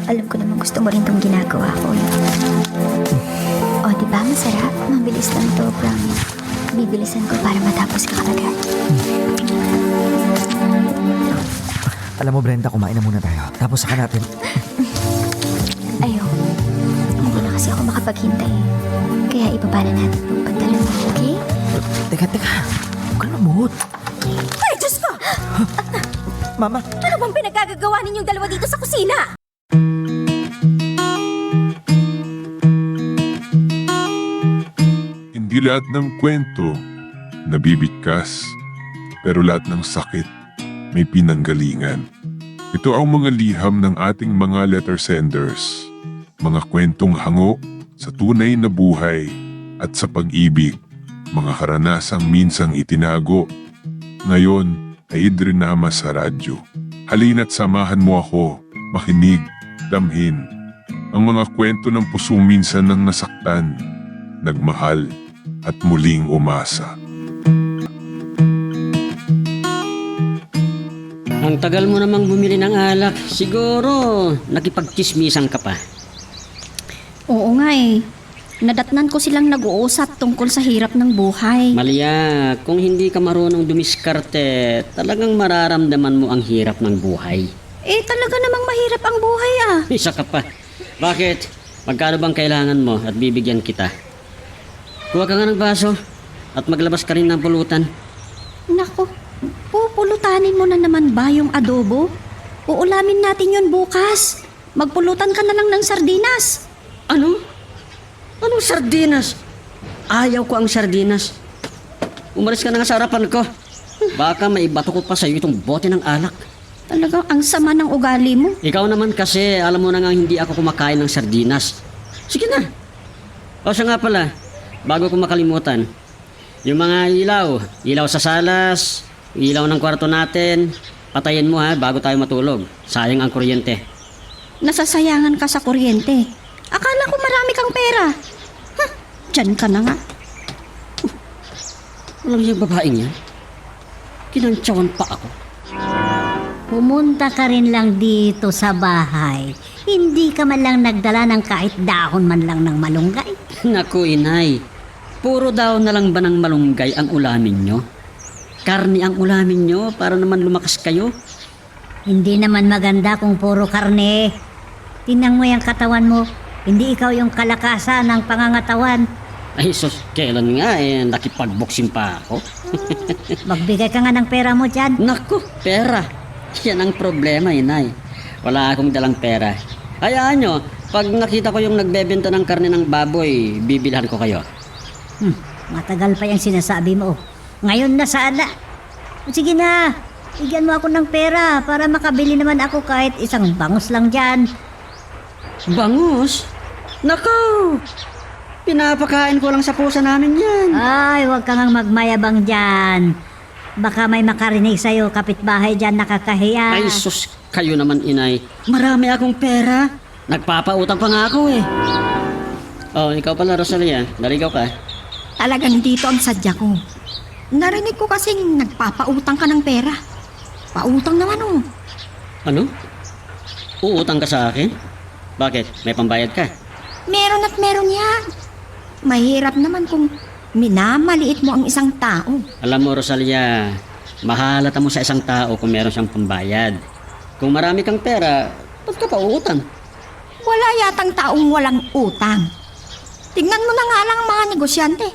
Alam ko naman gusto mo rin itong ginagawa ko. O, diba masarap? Mabilis lang to, promise. Bibilisan ko para matapos ka kagad. Alam mo, Brenda, kumain na muna tayo. Tapos saka natin. Ayoko. Hindi na kasi ako makapaghintay. Kaya ibaba na natin itong pantalon mo, okay? Teka. Huwag ka lumot. Ay, Diyos ko! Mama. Ano bang pinagkagagawa ninyong dalawa dito sa kusina? Hindi lahat ng kwento nabibigkas, pero lahat ng sakit may pinanggalingan. Ito ang mga liham ng ating mga letter senders, mga kwentong hango sa tunay na buhay at sa pag-ibig, mga karanasang minsang itinago. Ngayon ay idrinama sa radyo. Halina't samahan mo ako, makinig, damhin ang mga kwento ng pusong minsan nang nasaktan, nagmahal, at muling umasa. Ang tagal mo namang bumili ng alak. Siguro, nakipagkismisan ka pa. Oo nga eh. Nadatnan ko silang nag-uusap tungkol sa hirap ng buhay. Malia, kung hindi ka marunong dumiskarte, talagang mararamdaman mo ang hirap ng buhay. Eh talaga namang mahirap ang buhay ah. Isa ka pa. Bakit? Magkano bang kailangan mo at bibigyan kita? Kuha ka nga ng baso at maglabas ka rin ng pulutan. Nako, pupulutanin mo na naman ba yung adobo? Uulamin natin yun bukas. Magpulutan ka na lang ng sardinas. Ano? Anong sardinas? Ayaw ko ang sardinas. Umalis ka na nga sa harapan ko. Baka maibato ko pa sa'yo itong bote ng alak. Talagang ang sama ng ugali mo. Ikaw naman kasi, alam mo na nga hindi ako kumakain ng sardinas. Sige na. O siya nga pala, bago ko makalimutan, yung mga ilaw sa salas, ilaw ng kwarto natin, patayin mo ha bago tayo matulog. Sayang ang kuryente. Nasasayangan ka sa kuryente. Akala ko marami kang pera. Diyan ka na nga. Alam niyo yung babaeng yan? Kinantsawan pa ako. Pumunta ka rin lang dito sa bahay. Hindi ka man lang nagdala ng kahit dahon man lang ng malunggay. Naku inay, puro daw na lang ba ng malunggay ang ulamin nyo? Karni ang ulamin nyo para naman lumakas kayo? Hindi naman maganda kung puro karne. Tingnan mo yung katawan mo. Hindi ikaw yung kalakasan ng pangangatawan. Ay sus, kailan nga nakipagboxing pa ako? Magbigay ka nga ng pera mo dyan. Naku, pera. Yan ang problema inay. Wala akong dalang pera. Hayaan nyo, pag nakita ko yung nagbebenta ng karne ng baboy, bibilhan ko kayo. Matagal pa yung sinasabi mo. Ngayon na sana. Sige na, bigyan mo ako ng pera para makabili naman ako kahit isang bangus lang dyan. Bangus? Naku! Pinapakain ko lang sa pusa namin yan. Ay, huwag ka ngang magmayabang dyan. Baka may makarinig sa'yo, kapitbahay dyan, nakakahiya. Ay sus, kayo naman inay. Marami akong pera. Nagpapautang pa nga ako eh. Oh, ikaw pala Rosalia. Naligaw ka. Talagang dito ang sadya ko. Narinig ko kasing nagpapautang ka ng pera. Pautang naman oh. Ano? Uutang ka sa akin? Bakit? May pambayad ka? Meron at meron yan. Mahirap naman kung minamaliit mo ang isang tao. Alam mo Rosalia, mahalata mo sa isang tao kung meron siyang pambayad. Kung marami kang pera, ba't ka pa uutang? Wala yatang taong walang utang. Tingnan mo na nga lang ang mga negosyante.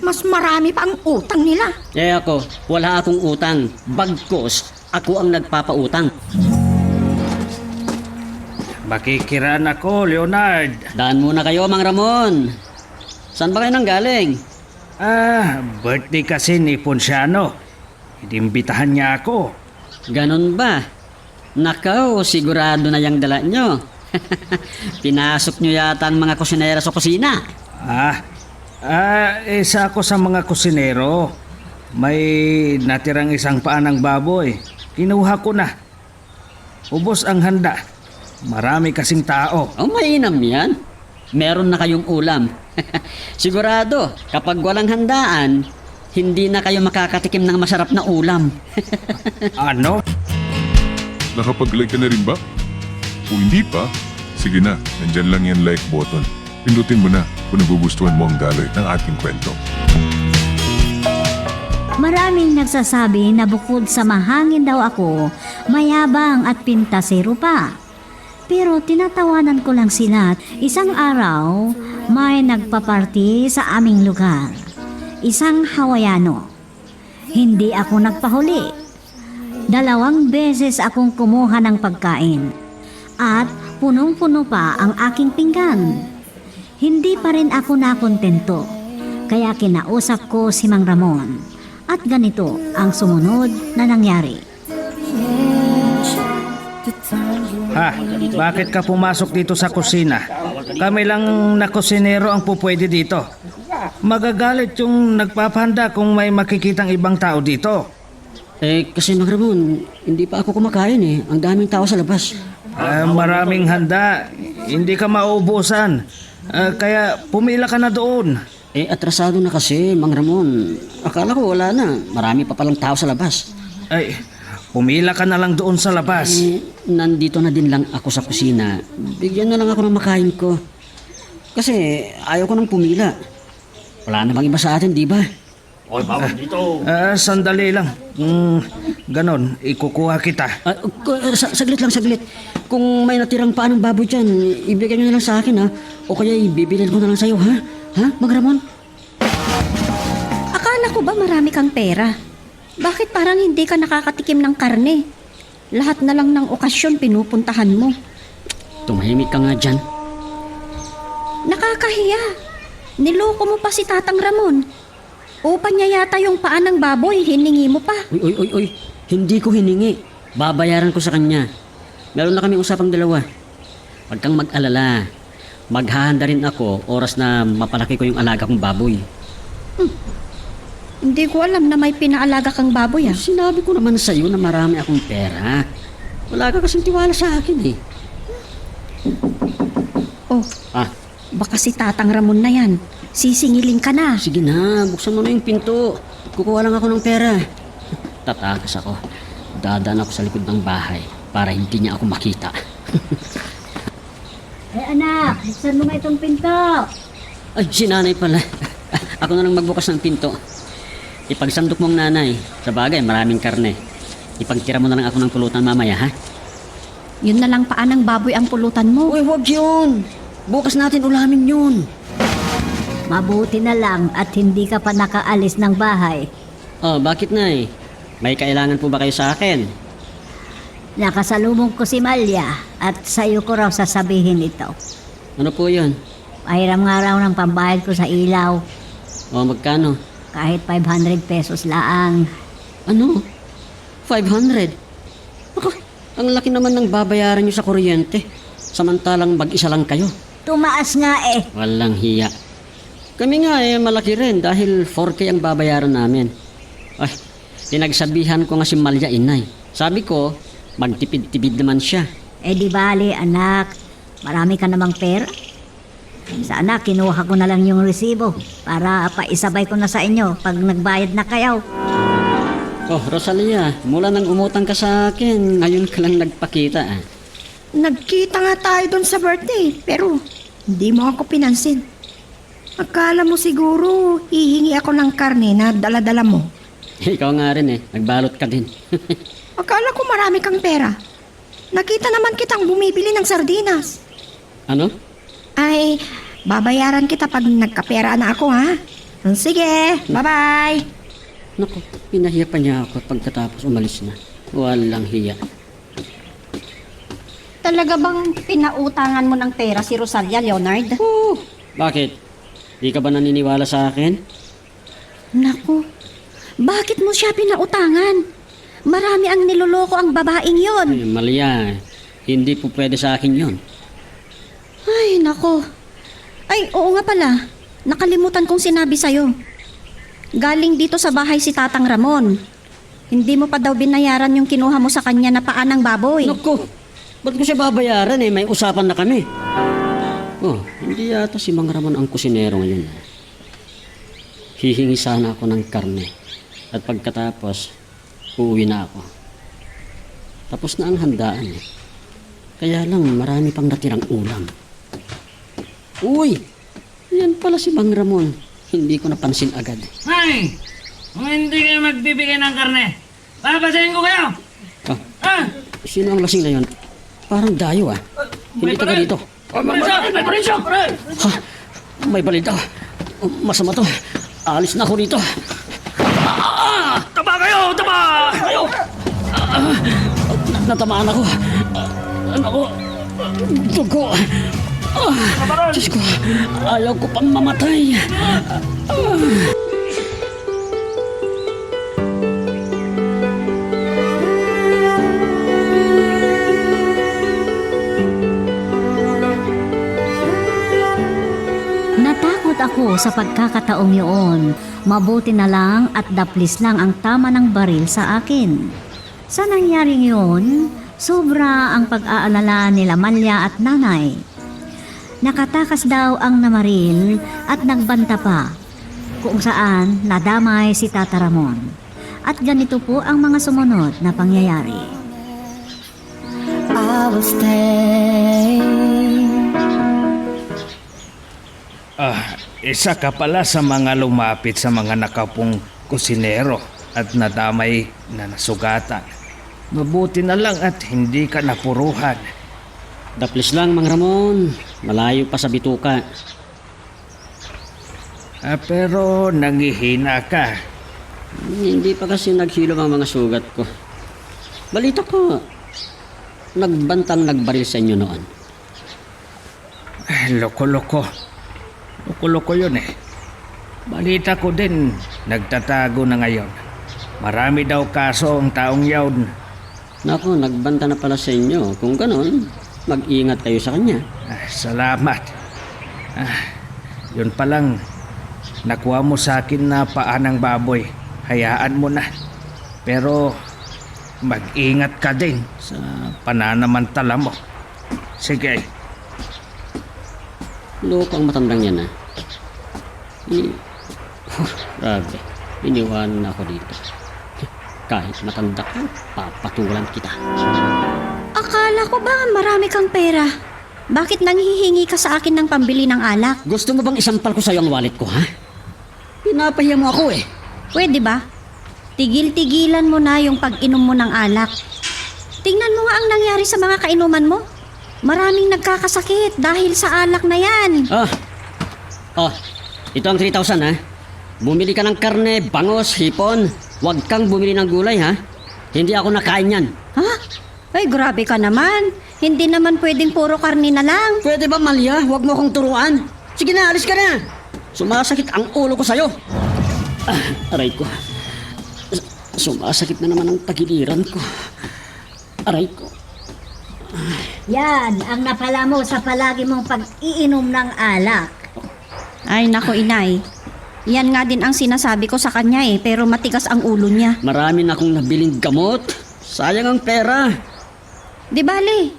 Mas marami pa ang utang nila. Eh ako, wala akong utang. Bagkos, ako ang nagpapautang. Makikiraan ako, Leonard. Daan muna kayo, Mang Ramon. Saan ba kayo nanggaling? Birthday kasi ni Ponciano. Inimbitahan niya ako. Ganon ba? Nakaw, sigurado na yung dala nyo. Pinasok nyo yata ang mga kusinera sa kusina. Isa ako sa mga kusinero. May natirang isang paa ng baboy. Kinuha ko na. Ubos ang handa. Marami kasing tao. Oh, mainam yan. Meron na kayong ulam. Sigurado, kapag walang handaan, hindi na kayo makakatikim ng masarap na ulam. Ano? Nakapag-like ka na rin ba? Kung hindi pa, Sige na, nandyan lang yan like button. Pindutin mo na kung nagugustuhan mo ang daloy ng ating kwento. Maraming nagsasabi na bukod sa mahangin daw ako, mayabang at pintasero pa. Pero tinatawanan ko lang sila. Isang araw, may nagpaparty sa aming lugar. Isang Hawaiano. Hindi ako nagpahuli. 2 beses akong kumuha ng pagkain. At punong-puno pa ang aking pinggan. Hindi pa rin ako nakontento. Kaya kinausap ko si Mang Ramon. At ganito ang sumunod na nangyari. Ha, bakit ka pumasok dito sa kusina? Kami lang na kusinero ang pupwede dito. Magagalit yung nagpapahanda kung may makikitang ibang tao dito. Kasi Mang Ramon, hindi pa ako kumakain eh. Ang daming tao sa labas. Maraming handa, hindi ka maubusan. Kaya pumila ka na doon. Atrasado na kasi, Mang Ramon. Akala ko wala na. Marami pa palang tao sa labas. Ay, pumila ka na lang doon sa labas. Nandito na din lang ako sa kusina. Bigyan na lang ako ng makain ko. Kasi ayaw ko nang pumila. Wala namang iba sa atin, di ba? Sandali lang. Ganon, ikukuha kita. Saglit lang, saglit. Kung may natirang paa ng baboy dyan, ibigay nyo na lang sa akin, ha? O kaya ibibilin ko na lang sa'yo, ha? Ha, Mang Ramon? Akala ko ba marami kang pera? Bakit parang hindi ka nakakatikim ng karne? Lahat na lang ng okasyon pinupuntahan mo. Tumahimik ka nga dyan. Nakakahiya. Niloko mo pa si Tatang Ramon. Upan niya yata yung paa ng baboy, hiningi mo pa. Uy. Hindi ko hiningi. Babayaran ko sa kanya. Meron na kami usapang dalawa. Huwag kang mag-alala. Maghahanda rin ako oras na mapalaki ko yung alaga kong baboy. Hindi ko alam na may pinaalaga kang baboy ah. Sinabi ko naman sa'yo na marami akong pera. Wala ka kasing tiwala sa akin eh. Oh, baka si Tatang Ramon na yan. Sisingilin ka na. Sige na, buksan mo na yung pinto. Kukuha lang ako ng pera. Tatakas ako. Dadaan ako sa likod ng bahay para hindi niya ako makita. Anak, buksan mo nga itong pinto. Ay, si nanay pala. Ako na lang magbukas ng pinto. Ipagsandok mong nanay. Sa bagay, maraming karne. Ipagtira mo na lang ako ng pulutan mamaya, ha? Yun na lang paa ng baboy ang pulutan mo. Uy, huwag yun. Bukas natin ulamin yun. Mabuti na lang at hindi ka pa nakaalis ng bahay. Bakit nay? May kailangan po ba kayo sa akin? Nakasalubong ko si Malia at sa'yo ko raw sasabihin ito. Ano po yun? Pahiram nga raw ng pambayad ko sa ilaw. Magkano? Kahit 500 pesos laang. Ano? 500? Ako, ang laki naman ng babayaran nyo sa kuryente. Samantalang mag-isa lang kayo. Tumaas nga eh. Walang hiya. Kami nga malaki rin dahil 4K ang babayaran namin. Ay, pinagsabihan ko nga si Malia inay. Sabi ko, magtipid-tipid naman siya. Di bali anak, marami ka namang pera. Sana kinuha ko na lang yung resibo para paisabay ko na sa inyo pag nagbayad na kayo. Rosalia, mula nang umutang ka sa akin, ngayon ka lang nagpakita. Nagkita nga tayo doon sa birthday, pero hindi mo ako pinansin. Akala mo siguro hihingi ako ng karne na dala-dala mo. Ikaw nga rin nagbalot ka din. Akala ko marami kang pera. Nakita naman kitang bumibili ng sardinas. Ano? Ay, babayaran kita pag nagkapera na ako, ha? Sige, bye-bye. Naku, pinahiya pa niya ako pagkatapos umalis na. Walang hiya. Talaga bang pinautangan mo ng pera si Rosalia, Leonard? Bakit? Di ka ba naniniwala sa akin? Naku, bakit mo siya pinautangan? Marami ang niloloko ang babaeng yon. Ay, Malia, hindi po pwede sa akin yon. Ay, nako. Ay, oo nga pala. Nakalimutan kong sinabi sa'yo. Galing dito sa bahay si Tatang Ramon. Hindi mo pa daw binayaran yung kinuha mo sa kanya na paa ng baboy. Naku, ba't ko siya babayaran May usapan na kami. Hindi yata si Mang Ramon ang kusinero ngayon. Hihingi sana ako ng karne. At pagkatapos, uuwi na ako. Tapos na ang handaan Kaya lang marami pang natirang ulam. Uy! Yan pala si Mang Ramon. Hindi ko napansin agad. Ay! Kung hindi kayo magbibigay ng karne, papasayin ko kayo! Ah, Ah! sino ang lasing na yun? Parang dayo ah. Hindi taga dito. May parisyo! Ha? May balita. Masama to. Alis na ako dito. Taba kayo! Taba! Kayo! Natamaan ako. Ako. Dugo. Diyos ko. Ayaw ko pang mamatay. Natakot ako sa pagkakataong yun. Mabuti na lang at daplis lang ang tama ng baril sa akin. Sa nangyaring yun, sobra ang pag-aalala nila Malya at nanay. Nakatakas daw ang namaril at nagbanta pa, kung saan nadamay si Tata Ramon. At ganito po ang mga sumunod na pangyayari. I will stay. Isa ka pala sa mga lumapit sa mga nakapong kusinero at nadamay na nasugatan. Mabuti na lang at hindi ka napuruhan. Daplis lang, Mang Ramon. Malayo pa sa bituka. Pero nangihina ka. Hindi pa kasi naghilom ang mga sugat ko. Balita ko, nagbantang nagbaril sa inyo noon. Loko-loko. Loko-loko yun eh. Balita ko din, nagtatago na ngayon. Marami daw kaso ang taong yawn. Naku, nagbanta na pala sa inyo. Kung ganon, mag-ingat kayo sa kanya. Salamat. Yun palang, nakuha mo sa akin na paa ng baboy. Hayaan mo na. Pero mag-ingat ka din sa pananamantala mo. Sige. Loko ang matandang yan, ha? Grabe. Iniwanan na ako dito. Kahit matanda ka, papatulan kita. Akala ko ba marami kang pera? Bakit nanghihingi ka sa akin ng pambili ng alak? Gusto mo bang isampal ko sa'yo ang wallet ko, ha? Pinapahiya mo ako, eh. Pwede ba? Tigil-tigilan mo na yung pag-inom mo ng alak. Tingnan mo nga ang nangyari sa mga kainuman mo. Maraming nagkakasakit dahil sa alak na yan. Ito ang 3,000, ha? Bumili ka ng karne, bangos, hipon. Huwag kang bumili ng gulay, ha? Hindi ako nakain yan. Ha? Ay, grabe ka naman. Hindi naman pwedeng puro karne na lang. Pwede ba, Malia? Huwag mo akong turuan. Sige na, alis ka na. Sumasakit ang ulo ko sa'yo. Aray ko. Sumasakit na naman ang tagiliran ko. Aray ko. Yan ang napala mo sa palagi mong pag-iinom ng alak. Ay, nako inay. Yan nga din ang sinasabi ko sa kanya pero matigas ang ulo niya. Marami na akong nabiling gamot. Sayang ang pera. Di bale,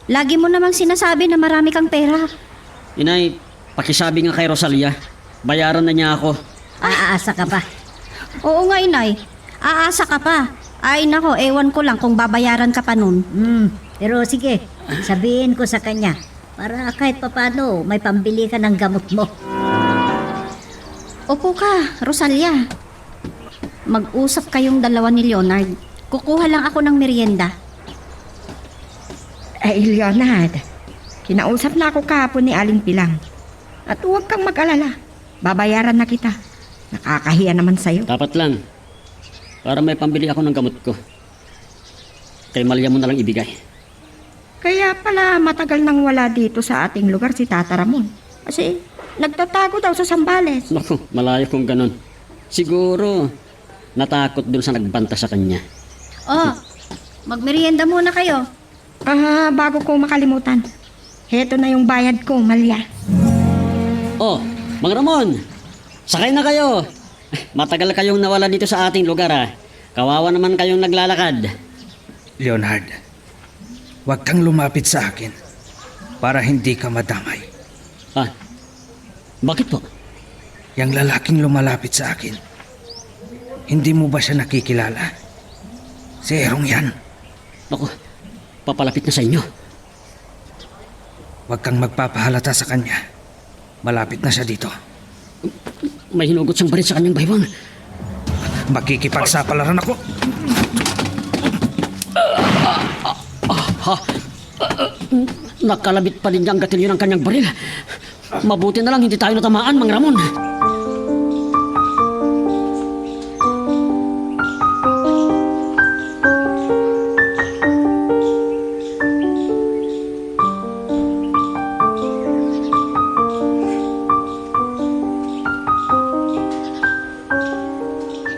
lagi mo namang sinasabi na marami kang pera. Inay, pakisabi nga kay Rosalia. Bayaran na niya ako. Aasa ka pa. Oo nga inay, aasa ka pa. Ay nako, ewan ko lang kung babayaran ka pa nun. Pero sige, sabihin ko sa kanya para kahit papano may pambili ka ng gamot mo. Opo ka, Rosalia. Mag-usap kayong dalawa ni Leonard. Kukuha lang ako ng merienda. Leonard, kinausap na ako kahapon ni Aling Pilang. At huwag kang mag-alala. Babayaran na kita. Nakakahiya naman sa'yo. Dapat lang. Para may pambili ako ng gamot ko. Kay Malia mo na lang ibigay. Kaya pala matagal nang wala dito sa ating lugar si Tata Ramon. Kasi nagtatago daw sa Sambales. Naku, malayo kung ganon. Siguro, natakot dun sa nagbanta sa kanya. Oh, magmerienda muna kayo. Bago ko makalimutan. Heto na yung bayad ko, Malia. Oh, Mang Ramon, sakay na kayo. Matagal kayong nawala dito sa ating lugar, ha. Kawawa naman kayong naglalakad. Leonard, huwag kang lumapit sa akin para hindi ka madamay. Bakit po? Yang lalaking lumalapit sa akin, hindi mo ba siya nakikilala? Si Erong yan. Naku, papalapit na sa inyo. Huwag kang magpapahalata sa kanya. Malapit na siya dito. May hinugot siyang baril sa kanyang baywang. Makikipagsapalaran ako. Nakalabit pa din niyang gatilyo ng kanyang baril. Mabuti na lang hindi tayo natamaan, Mang Ramon.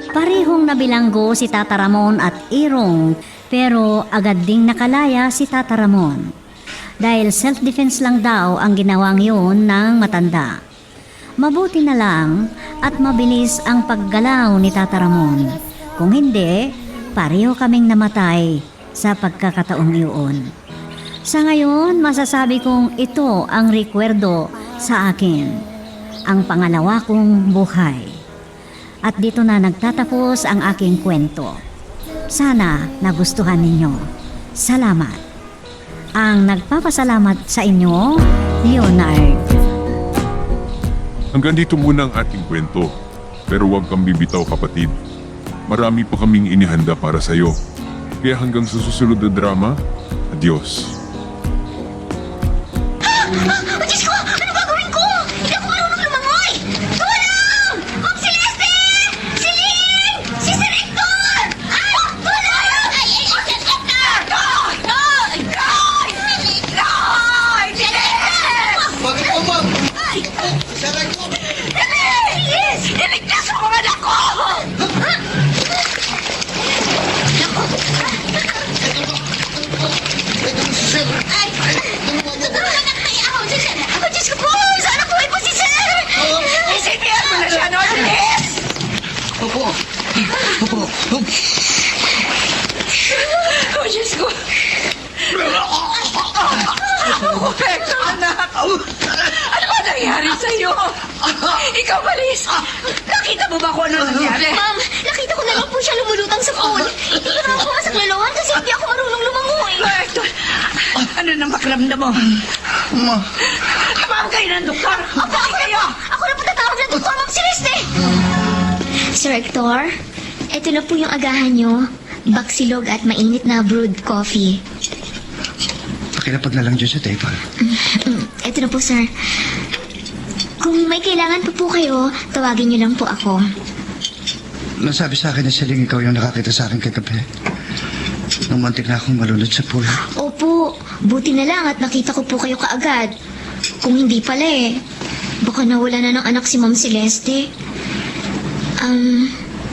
Parehong nabilanggo si Tata Ramon at Irong, pero agad ding nakalaya si Tata Ramon. Dahil self-defense lang daw ang ginawang yun ng matanda. Mabuti na lang at mabilis ang paggalaw ni Tata Ramon. Kung hindi, pareho kaming namatay sa pagkakataong iyon. Sa ngayon, masasabi kong ito ang rekwerdo sa akin, ang pangalawa kong buhay. At dito na nagtatapos ang aking kwento. Sana nagustuhan ninyo. Salamat. Ang nagpapasalamat sa inyo, Leonard. Hanggang dito muna ang ating kwento. Pero huwag kang bibitaw, kapatid. Marami pa kaming inihanda para sa'yo. Kaya hanggang sa susunod na drama, adios. Diyos ko! Ano gagawin ko? Hindi ako marunong lumangoy! Tulong! Ma'am Celeste! Si Ling! Si Sir Hector! Ay! Tulong! Ay! Hector! Goy! Goy! Goy! Goy! Bilis! Bakit po, ma'am? Ay! Saray ko! Bilis! Iligtas mo ang anak ko! Sir! Ay! Tutulungan na kaya ako, Diyos! Ako, Diyos ko po! Sana po po si Sir! Isipihan mo na siya, no? Bilis! Opo! Opo! Oh, Diyos ko! Oh, Hector, anak! Ano ba nangyari sa'yo? Ikaw, Balis! Nakita mo ba kung ano nangyari? Ma'am, nakita ko na lang po siya lumulutang sa pool. Hindi ko naman pumasok lalawan kasi hindi ako marunong lumangoy. Hector, ano nang pakiramdam mo? Ma! Tumawag kayo ng doktor! Bakit kayo? Ako na po tatawag ng doktor, Ma'am Celeste. Sir Hector, ito na po yung agahan nyo. Baksilog at mainit na brewed coffee. Pakilapag na lang dyan sa table. Ito na po, sir. Kung may kailangan pa po kayo, tawagin niyo lang po ako. Nasabi sa akin na siling ikaw yung nakakita sa akin kagabi. Nung mantik na akong malunod sa pool. Opo, buti na lang at nakita ko po kayo kaagad. Kung hindi pala baka nawala na ng anak si Ma'am Celeste.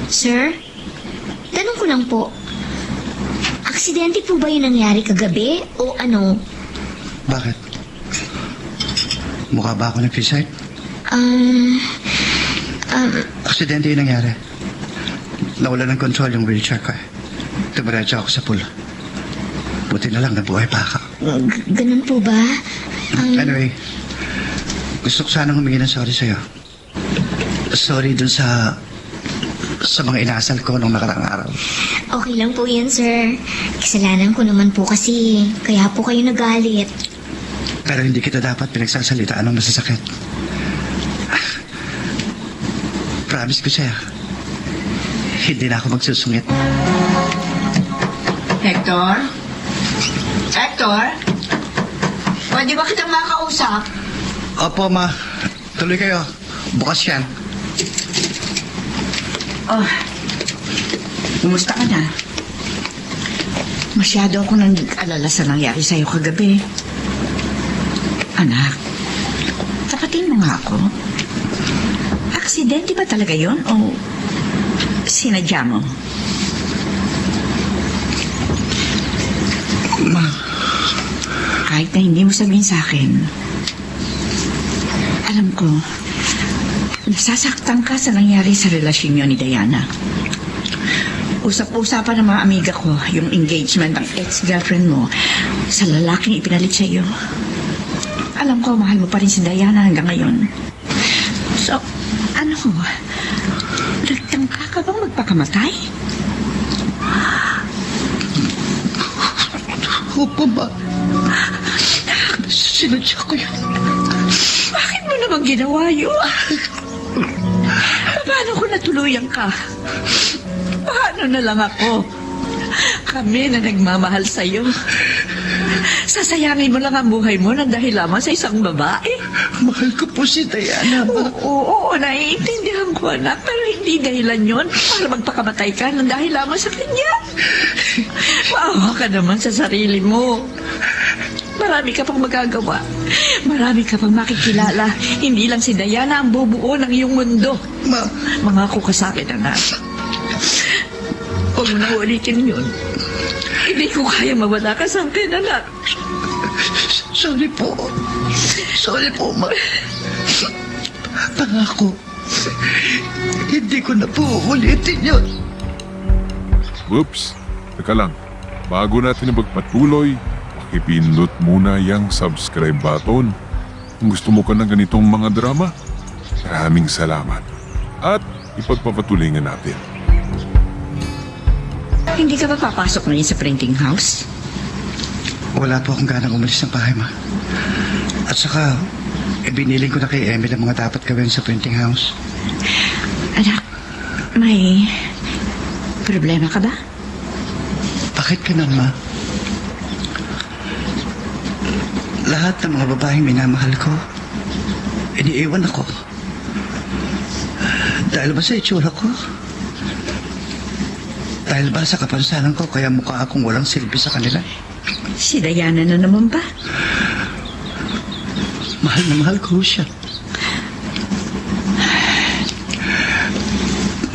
Sir? Tanong ko lang po. Aksidente po ba yung nangyari kagabi o ano? Bakit? Mukha ba ako nag-suicide? Aksidente yung nangyari. Nawala ng control yung wheelchair ko. Tumiretso ako sa pool. Buti na lang nabuhay pa ako. Ganun po ba? Anyway, gusto ko sanang humingi ng sorry sa'yo. Sorry dun sa mga inasal ko nung nakaraang araw. Okay lang po yan, sir. Kasalanan ko naman po kasi kaya po kayo nagalit. Pero hindi kita dapat pinagsasalitaan ng masasakit. Promise ko sa'yo, hindi na ako magsusungit. Hector? Hector? Pwede ba kitang makausap? Opo, ma. Tuloy kayo. Bukas yan. Oh, kumusta ka na? Masyado ako nag-alala sa nangyari sa'yo kagabi. Anak, tapatin mo nga ako. Aksidente ba talaga yon o sinadya mo? Ma, Kahit na hindi mo sabihin sa akin, alam ko, nasasaktan ka sa nangyari sa relasyon niyo ni Diana. Usap-usapan ng mga amiga ko yung engagement ng ex-girlfriend mo sa lalaking ipinalit sa iyo. Alam ko, mahal mo pa rin si Diana hanggang ngayon. So, ano ko? Nagtangka ka bang magpakamatay? opo ba? Sinadya ko yun. Bakit mo naman ginawa yun? Paano ko natuluyan ka? Paano na lang ako? Kami na nagmamahal sa'yo. Sasayangin mo lang ang buhay mo nang dahil lamang sa isang babae. Mahal ko po si Diana. Oo, naiintindihan ko, anak. Pero hindi dahilan yon para magpakamatay ka nang dahil lamang sa kanya. Maawa ka naman sa sarili mo. Marami ka pang magagawa. Marami ka pang makikilala. Hindi lang si Diana ang bubuo ng iyong mundo. Mangako ka sa akin, anak. Huwag mo na ulitin yun. Hindi ko kaya mawala ka sa akin, anak. Sorry po. Sorry po, ma. Pangako. Hindi ko na po ulitin yun. Oops, teka lang. Bago natin magpatuloy, pakipindot muna yung subscribe button. Kung gusto mo ka ng ganitong mga drama, maraming salamat. At ipagpapatuloy nga natin. Hindi ka ba papasok ngayon sa printing house? Wala po akong ganang umalis ng bahay, ma. At saka, ibiniling ko na kay Emil ang mga dapat gawin sa printing house. Anak, may problema ka ba? Bakit ganun, ma? Lahat ng mga babaeng minamahal ko, iniiwan ako. Dahil ba sa itsura ko? Dahil ba sa kapansanan ko kaya mukha akong walang silbi sa kanila? Si Diana na naman ba? Mahal na mahal ko siya.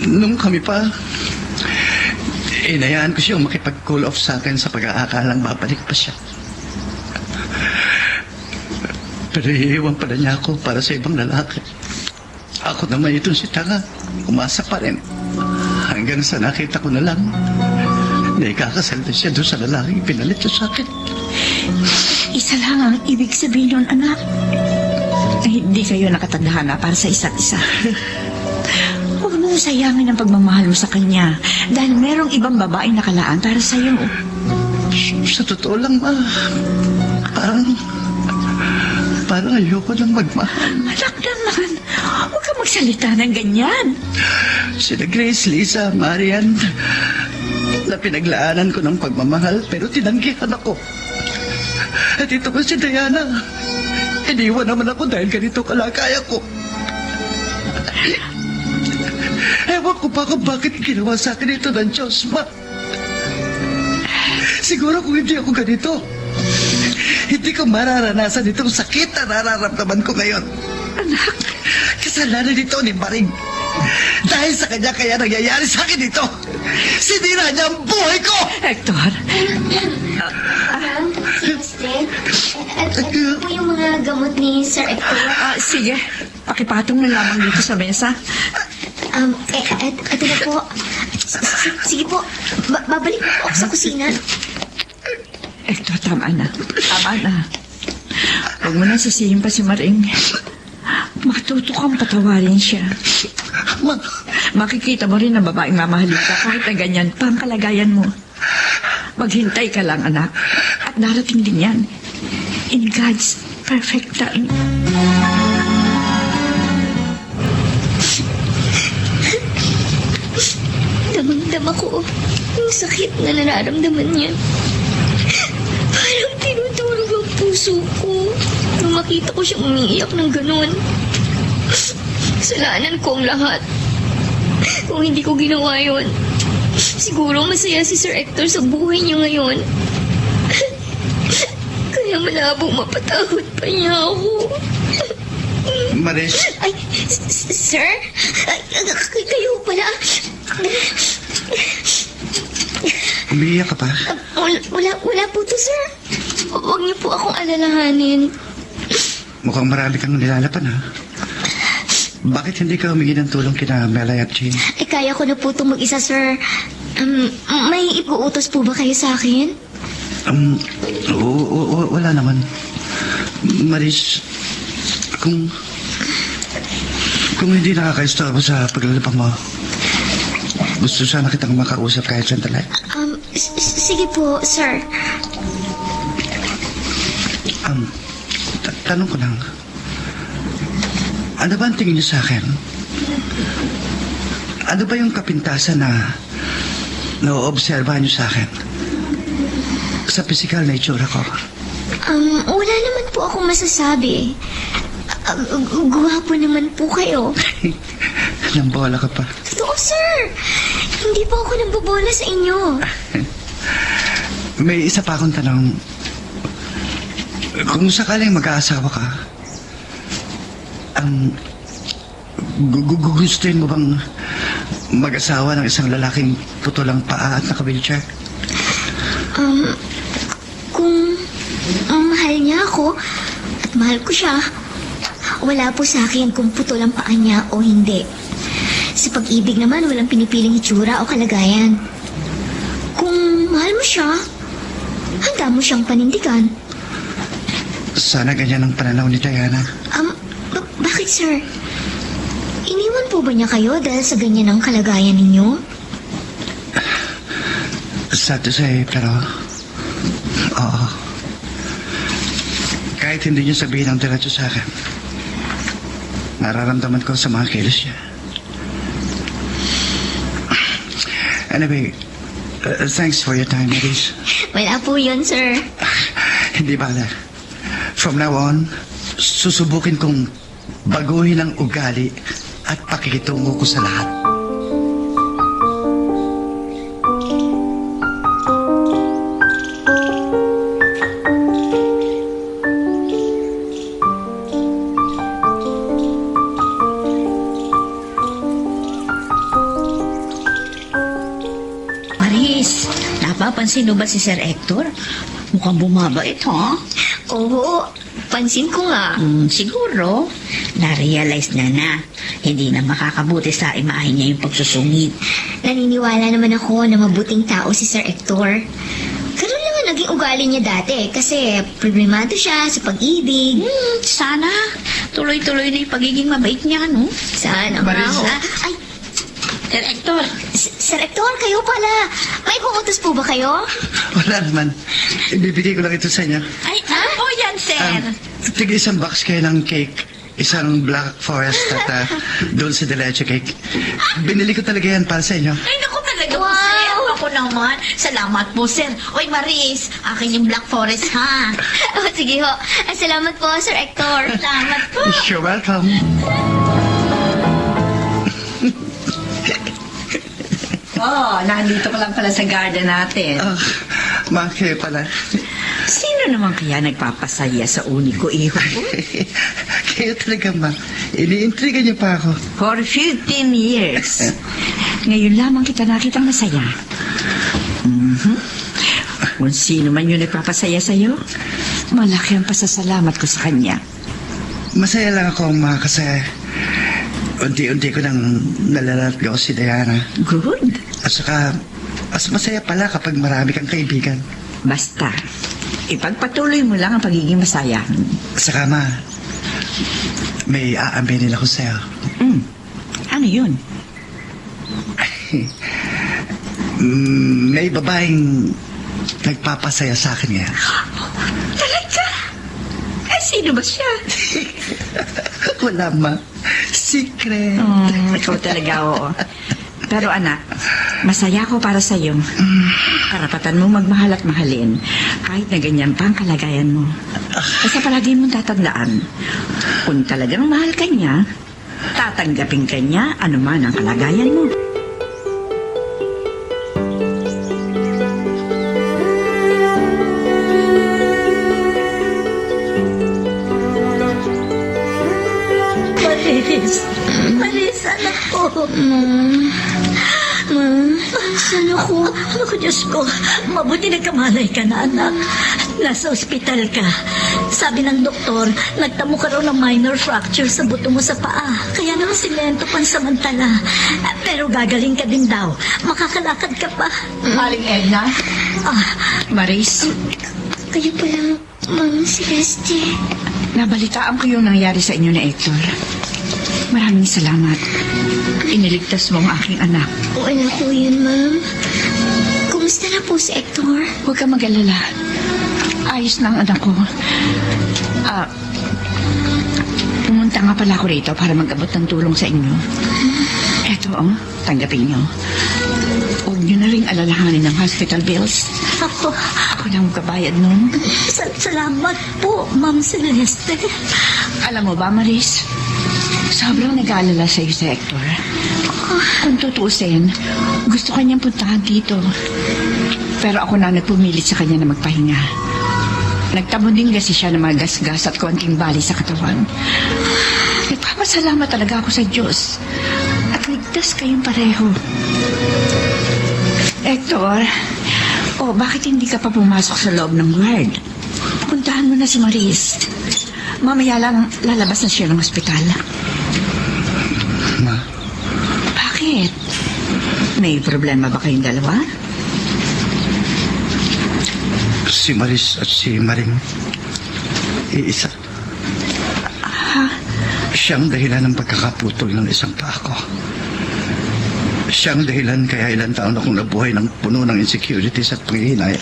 Nung kami pa, inayaan ko siyang makipag-cool off sa akin sa pag-aakalang babalik pa siya. Pero iiwan pala niya ako para sa ibang lalaki. Ako naman itong si Tanga, umasa pa rin. Hanggang sa nakita ko na lang na ikakasal na siya doon sa lalaking pinalit siya sa akin. Isa lang ang ibig sabihin nun, anak. Na hindi kayo nakatadhana para sa isa't isa. Huwag mo sayangin ang pagmamahal mo sa kanya dahil merong ibang babaeng nakalaan para sa'yo. Sa totoo lang, ma. Parang ayoko nang magmahal. Anak naman, huwag ka magsalita ng ganyan. Sila Grace, Lisa, Marian, na pinaglaanan ko ng pagmamahal pero tinanggihan ako. At ito ko si Diana. Iniwan naman ako dahil ganito kalagaya ko. Ewan ko pa kung bakit ginawa sa akin ito ng Diyos, ma. Siguro kung hindi ako ganito, hindi ko mararanasan itong sakit na nararamdaman ko ngayon. Anak, kasalanan nito ni Maring. Dahil sa kanya kaya nangyayari sa akin ito. Sinira niya ang buhay ko! Hector, Ma'am, Celeste, ito po yung mga gamot ni Sir Hector. sige, pakipatong na lamang dito sa mesa. Ito na po. Sige po, babalik po ako sa kusina. Hector, tama na. Tama na. Huwag mo na sisihin pa si Maring. Matuto kang patawarin siya. Makikita mo rin na babaeng mamahalin ka kahit na ganyan pa ang kalagayan mo. Maghintay ka lang, anak. At darating din yan. In God's perfect time. Damang-dama ko yung sakit na nararamdaman niya. Parang tinutulog ang puso ko nung makita ko siyang umiiyak ng ganun. Kasalanan ko ang lahat. Kung hindi ko ginawa yun, siguro masaya si Sir Hector sa buhay niya ngayon. Kaya malabong mapatawad pa niya ako. Maris, Ay, sir? Kayo pala? umiiyak ka pa? Wala po to, sir. Huwag niyo po akong alalahanin. Mukhang marami kang nilalapan, ha? Bakit hindi ka humingi ng tulong kina Melay at Jane? Kaya ko na po itong mag-isa, sir. May ipuutos po ba kayo sa akin? Wala naman. Maris, kung hindi nakakaistorbo sa paglalabang mo, gusto sana kitang makausap kahit sandali. Sige po, sir. Tanong ko lang. Ano ba ang tingin niyo sa akin? Ano ba yung kapintasan na naoobserbahan niyo sa akin? Sa physical na itsura ko. Wala naman po akong masasabi. Guwapo naman po kayo. Nambola ka pa. Totoo, sir. Hindi po ako nambobola sa inyo. May isa pa akong tanong. Kung sakaling mag-aasawa ka, gugustuhin mo bang mag-asawa ng isang lalaking putulang paa at naka-wheelchair? Kung mahal niya ako at mahal ko siya, wala po sa akin kung putol ang paa niya o hindi. Sa pag-ibig naman, walang pinipiling itsura o kalagayan. Kung mahal mo siya, handa mo siyang panindigan. Sana ganyan ang pananaw ni Diana. Bakit, sir? Iniwan po ba niya kayo dahil sa ganyan ang kalagayan ninyo? Sad to say, pero... Oo. Kahit hindi niya sabihin ang diretso sa akin, nararamdaman ko sa mga kilos niya. Anyway, thanks for your time, Maris. Wala po yun, sir. Hindi bala. From now on, susubukin kong baguhin ang ugali at pakikitungo ko sa lahat. Maris, napapansin mo ba si Sir Hector? Mukhang bumabait, ha? Oo, pansin ko nga. Siguro, na-realize na hindi na makakabuti sa imahe niya yung pagsusungit. Naniniwala naman ako na mabuting tao si Sir Hector. Ganun lang ang naging ugali niya dati kasi problemado siya sa pag-ibig. Sana, tuloy-tuloy na yung pagiging mabait niya, no? Sana nga Maris. ho. Ay, Sir Hector, Sir Hector, kayo pala. May puutos po ba kayo? Wala naman. Ibibigay ko lang ito sa inyo. ay, ano po yan, Sir? Tig isang box kayo ng cake. Isang Black Forest at Dulce de Leche cake. Binili ko talaga yan para sa inyo. Ay, naku talaga po, Wow! Sir. Ako naman. Salamat po, Sir. Oy, Maris, akin yung Black Forest, ha? Oh, sige ho. Salamat po, Sir Hector. Salamat po. You're welcome. Nandito ko lang pala sa garden natin. Maki pala. Sino naman kaya nagpapasaya sa uni ko, iho ko? Kayo talaga, ma. Iniintriga niyo pa ako. For 15 years. Ngayon lamang kita nakitang masaya. Kung sino man yung nagpapasaya sa'yo, malaki ang pasasalamat ko sa kanya. Masaya lang ako, ma, kasi unti-unti ko nang nalalatgaw si Diana. Good. At saka, mas masaya pala kapag marami kang kaibigan. Basta, ipagpatuloy mo lang ang pagiging masaya. At saka, ma, may aaminin ako sa'yo. Ano yun? May babaeng nagpapasaya sa akin ngayon. Talaga? Sino ba siya? Wala, ma. Secret. Ikaw talaga, oo. Pero anak, masaya ako para sa iyo. Karapatan mo magmahal at mahalin kahit na ganyan pa ang kalagayan mo. Basta palagi mong tatandaan, kung talagang mahal ka niya, tatanggapin ka niya anuman ang kalagayan mo. Maris, anak ko. Saan ako? Ako, Diyos ko. Mabuti nagkamalay ka na, anak. Nasa ospital ka. Sabi ng doktor, nagtamo ka raw ng minor fracture sa buto mo sa paa. Kaya naman simento pansamantala. Pero gagaling ka din daw. Makakalakad ka pa. Aling Edna? Maris, Kayo pala, Ma'am Celeste. nabalitaan ko yung nangyari sa inyo na Hector. Maraming salamat. Iniligtas mo ang aking anak. Wala po yun, Ma'am. Kumusta na po si Hector? Huwag ka mag-alala. Ayos na ang anak ko. Pumunta nga pala ako rito para mag-abot ng tulong sa inyo. Eto, tanggapin nyo. Huwag nyo na rin alalahanin ng hospital bills. Ako na ang kabayad nun. Salamat po, Ma'am Celeste. Alam mo ba, Maris? Sobrang nag-aalala sa'yo si Hector. Kung tutuusin, gusto kanyang puntahan dito. Pero ako na nagpumilit sa kanya na magpahinga. Nagtamon din kasi siya ng mga gasgas at konting bali sa katawan. Nagpapasalamat talaga ako sa Diyos. At ligtas kayong pareho. Hector, bakit hindi ka pa pumasok sa loob ng guard? Puntahan mo na si Maris. Mamaya lang lalabas na siya ng ospital. Ma, Bakit? May problema ba kayong dalawa? si Maris at si Maring, iisa. Siyang dahilan ng pagkakaputol ng isang paa ko. Siyang dahilan kaya ilang taon akong nabuhay ng puno ng insecurities at panghihinay.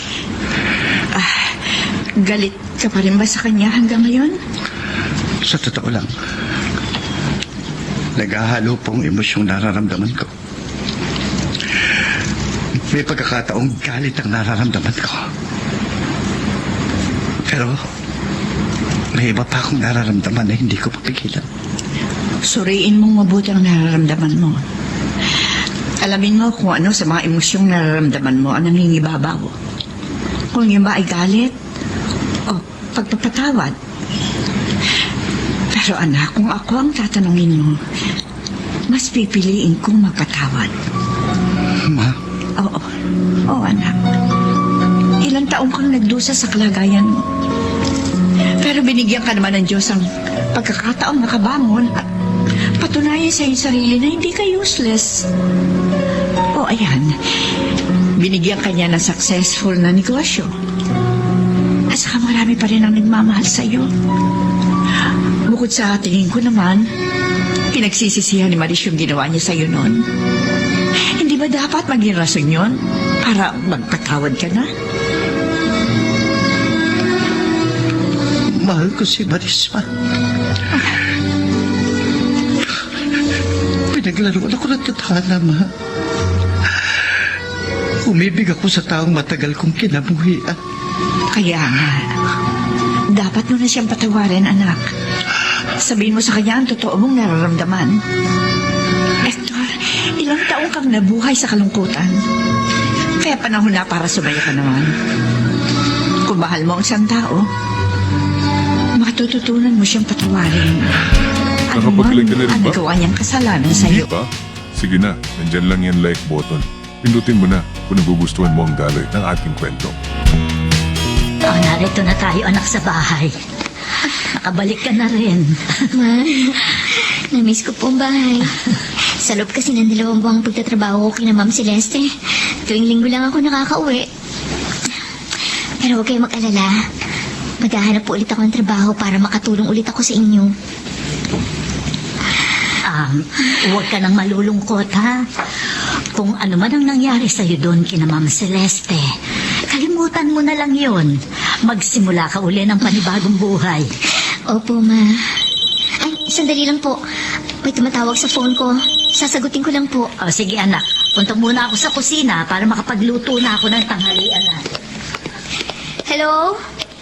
Galit ka pa rin ba sa kanya hanggang ngayon? Sa totoo lang, naghahalo pong emosyong nararamdaman ko. May pagkakataong galit ang nararamdaman ko. Pero may iba pa akong nararamdaman na hindi ko mapigilan. Suriin mong mabuti ang nararamdaman mo. Alamin mo kung ano sa mga emosyong nararamdaman mo ang nangingibabaw. Kung yun ba ay galit o pagpapatawad. Pero anak, kung ako ang tatanungin mo, mas pipiliin kong magpatawad. Ma? Oo, anak. Ilang taong kang nagdusa sa kalagayan mo. Pero binigyan ka naman ng Diyos ang pagkakataong nakabangon at patunayan sa iyong sarili na hindi ka useless. Ayan. Binigyan ka niya ng successful na negosyo. At saka marami pa rin ang nagmamahal sa iyo. Bukod sa tingin ko naman, pinagsisisihan ni Maris yung ginawa niya sa iyo noon. Hindi ba dapat maging rason yun para magpatawad ka na? Mahal ko si Maris, ma. Pinaglaruan ako ng tadhana, ma. Umibig ako sa taong matagal kong kinabuhian. Kaya nga, dapat mo na siyang patawarin, anak. Sabihin mo sa kanya ang totoo mong nararamdaman. Hector, ilang taong kang nabuhay sa kalungkutan. Kaya panahon na para sumaya ka naman. Kung mahal mo ang isang tao, matututunan mo siyang patawarin. Ano man Nakapagkilig ka na rin ang ba? nagawa niyang kasalanan sa Hindi iyo. ba? Sige na, nandyan lang yan like button. Pindutin mo na kung nagugustuhan mo ang daloy ng ating kwento. Narito na tayo, anak, sa bahay. Nakabalik ka na rin. Ma, na-miss ko po ang bahay. Sa loob kasi ng 2 buwang pagtatrabaho ko kina Ma'am Celeste. Tuwing linggo lang ako nakakauwi. Pero huwag kayong mag-alala. Maghahanap po ulit ako ng trabaho para makatulong ulit ako sa inyo. Huwag ka nang malulungkot, ha? Kung ano man ang nangyari sa'yo doon kina Ma'am Celeste, kalimutan mo na lang yon. Magsimula ka uli ng panibagong buhay. Opo, Ma. Ay, sandali lang po. May tumatawag sa phone ko. Sasagutin ko lang po. O, sige, anak. Punta muna ako sa kusina para makapagluto na ako ng tanghalian. Hello?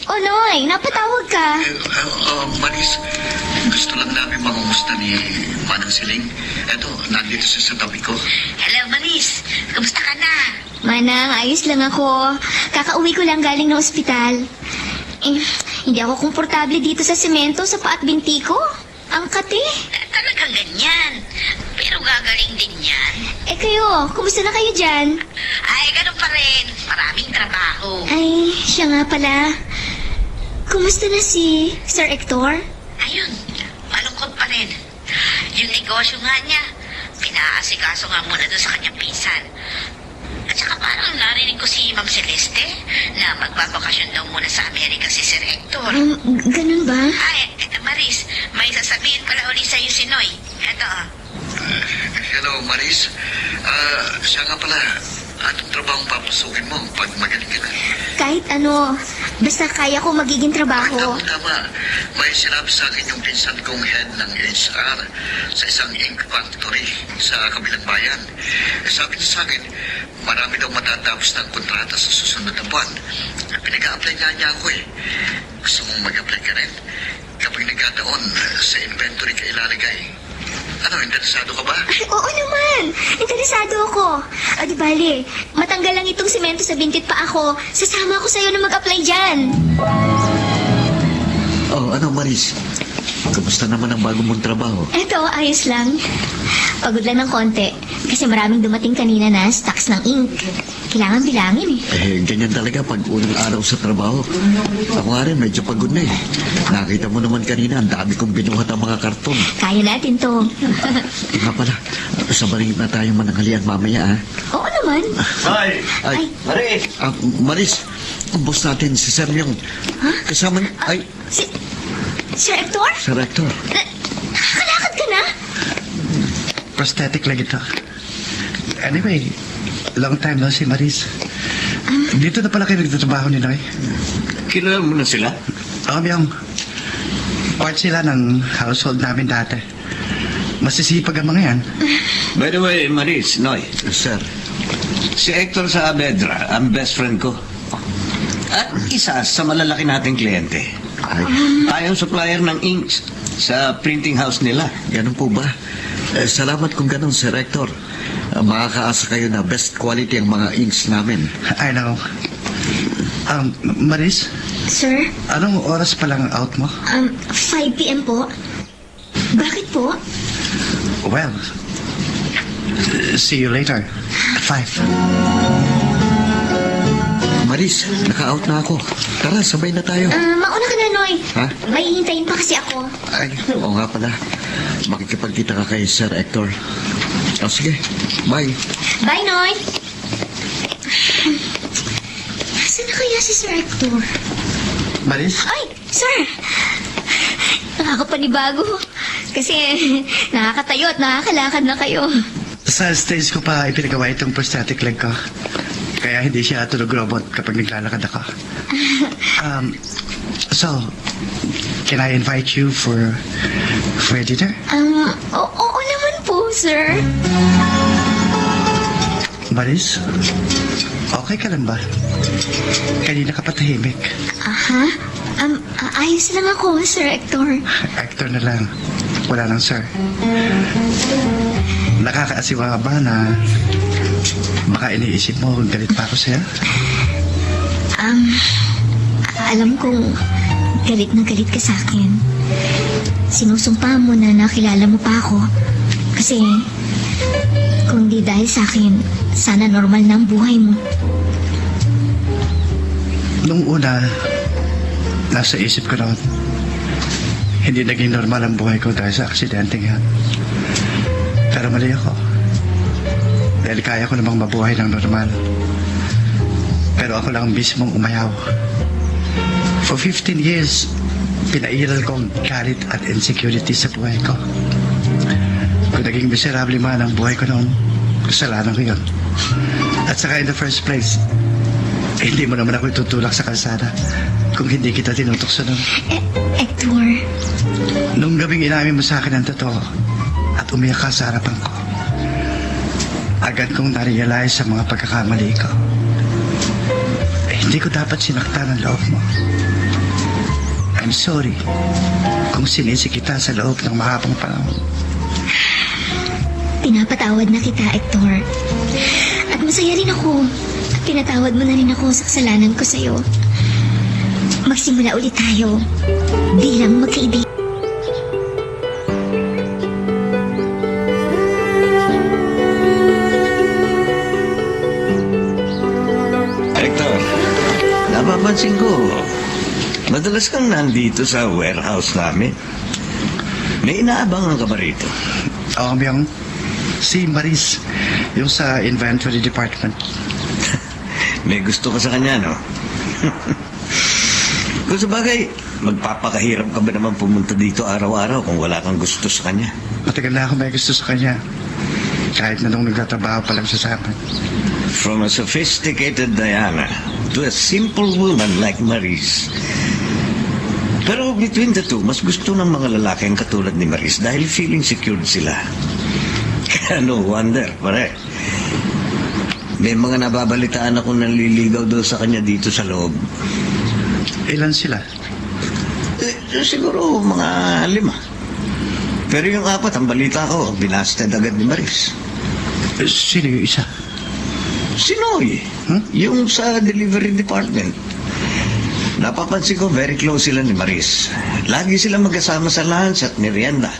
Oh, Noy, napatawag ka. Maris, gusto lang namin mangumusta ni Manang Siling. Eto, nandito siya sa tabi ko. Hello, Maris. Kamusta ka na? Manang, ayos lang ako. Kakauwi ko lang galing ng ospital. Hindi ako komportable dito sa semento sa paat binti ko. Ang kati. Talagang ganyan. Pero gagaling din yan. Kayo, kumusta na kayo dyan? Ay, ganun pa rin. Maraming trabaho. Ay, siya nga pala. Kumusta na si Sir Hector? Ayun, malungkot pa rin. Yung negosyo nga niya, pinaasikaso nga muna doon sa kanyang pinsan. At saka parang narinig ko si Ma'am Celeste na magbabakasyon daw muna sa Amerika si Sir Hector. Ganun ba? Ay, Maris, may sasabihin pala uli sa'yo si Noy. Eto, Hello, Maris. Siya nga pala, Anong trabaho ang papasukin mo pag magaling ka na? Kahit ano, basta kaya ko magiging trabaho. Tama. May sinabi sa akin yung pinsan kong head ng HR sa isang ink factory sa kabilang bayan. Sabi niya sa akin, marami daw matatapos ng kontrata sa susunod na buwan. Pinag-a-apply niya ako eh. Gusto mong mag-apply ka rin? Kapag nagkataon, sa inventory ka ilalagay. Ano, interesado ka ba? Ay, oo naman. Interesado ako. O di bale, matanggal lang itong semento sa bintit pa ako. Sasama ako sa'yo na mag-apply dyan. Oh, ano Maris? Kamusta naman ang bago mong trabaho? Eto, ayos lang. Pagod lang ng konti. Kasi maraming dumating kanina na stocks ng ink. Kailangan bilangin eh. Ganyan talaga pag unang araw sa trabaho. Ako nga rin, medyo pagod na eh. Nakita mo naman kanina, ang dami kong binuhat ang mga karton. Kaya natin to. Nga pala, sabaling na tayo mananghalian mamaya ah. Oo naman. Ay, Maris! Maris, ang boss natin, si Sir Leong. Kasama niya, ay, Sir Hector? Sir Hector. Nakakalakad ka na? Prosthetic lang ito. Anyway, long time no si Maris. Dito na pala kayo nagtatrabaho ni Noy. Kilala mo na sila? Yung part sila ng household namin dati. Masisipag ang mga yan. By the way, Maris, Noy, Sir. si Hector Saavedra, ang best friend ko. At isa sa malalaki nating kliyente. Tayong supplier ng inks sa printing house nila. Ganun po ba? Salamat kung ganun, Sir Hector. Makakaasa kayo na best quality ang mga inks namin. I know. Maris, Sir, anong oras pa lang out mo? 5 p.m. po. Bakit po? Well, see you later. At 5. Maris, naka-out na ako. Tara, sabay na tayo. Mauna ka na, Noy. Ha? May hihintayin pa kasi ako. Ay, oo nga pala. Makikipagkita ka kay Sir Hector. O sige, bye. Bye, Noy. Saan na kaya si Sir Hector? Maris? Ay, Sir! Nakakapanibago. Kasi nakakatayo at nakakalakad na kayo. Sa stage ko pa ipinagawa itong prosthetic leg ko. Kaya hindi siya tulog robot kapag naglalakad ako. So, can I invite you for dinner? Oo naman po, sir. Maris, okay ka lang ba? Kanina ka patahimik. Aha. Ayos lang ako, Sir Hector. Hector na lang. Wala nang sir. Nakakaasiwa ba na baka iniisip mo galit pa ako sa'yo? Alam kong galit na galit ka sa akin. Sinusumpa mo na nakilala mo pa ako. Kasi kung di dahil sa akin, sana normal na ang buhay mo. Nung una, nasa isip ko noon, hindi naging normal ang buhay ko dahil sa aksidente nga. Pero mali ako. Dahil kaya ko namang mabuhay ng normal. Pero ako lang mismong umayaw. For 15 years, pinairal ko ang galit at insecurity sa buhay ko. Kung naging miserable man ang buhay ko noon, kasalanan ko yun. At saka in the first place, hindi mo naman ako itutulak sa kalsada kung hindi kita tinutokso nun. Hector. Nung gabing inamin mo sa akin ang totoo at umiyak ka sa harapan ko, agad kong narealize sa mga pagkakamali ko. Hindi ko dapat sinaktan ang loob mo. I'm sorry kung sinisi kita sa loob ng mahabang panahon. Pinapatawad na kita, Hector. At masaya rin ako. At pinatawad mo na rin ako sa kasalanan ko sa'yo. Magsimula ulit tayo bilang magkaibigan. Hector, napapansin ko, madalas kang nandito sa warehouse namin. May inaabangan ka ba rito? Yung si Maris, yung sa inventory department. May gusto ka sa kanya, no? Kung sa bagay, magpapakahirap ka ba naman pumunta dito araw-araw kung wala kang gusto sa kanya? Matagal na ako may gusto sa kanya. Kahit na nung nagtatrabaho pa lang siya sa akin. From a sophisticated Diana to a simple woman like Maris. Pero between the two, mas gusto ng mga lalaki ang katulad ni Maris dahil feeling secured sila. Kaya no wonder, pare. May mga nababalitaan ako nanliligaw doon sa kanya dito sa loob. Ilan sila? Siguro mga 5. Pero yung 4, ang balita ko, binasted agad ni Maris. Sino yung isa? Si Noy, yung sa delivery department. Napapansin ko, very close sila ni Maris. Lagi sila magkasama sa lunch at merienda.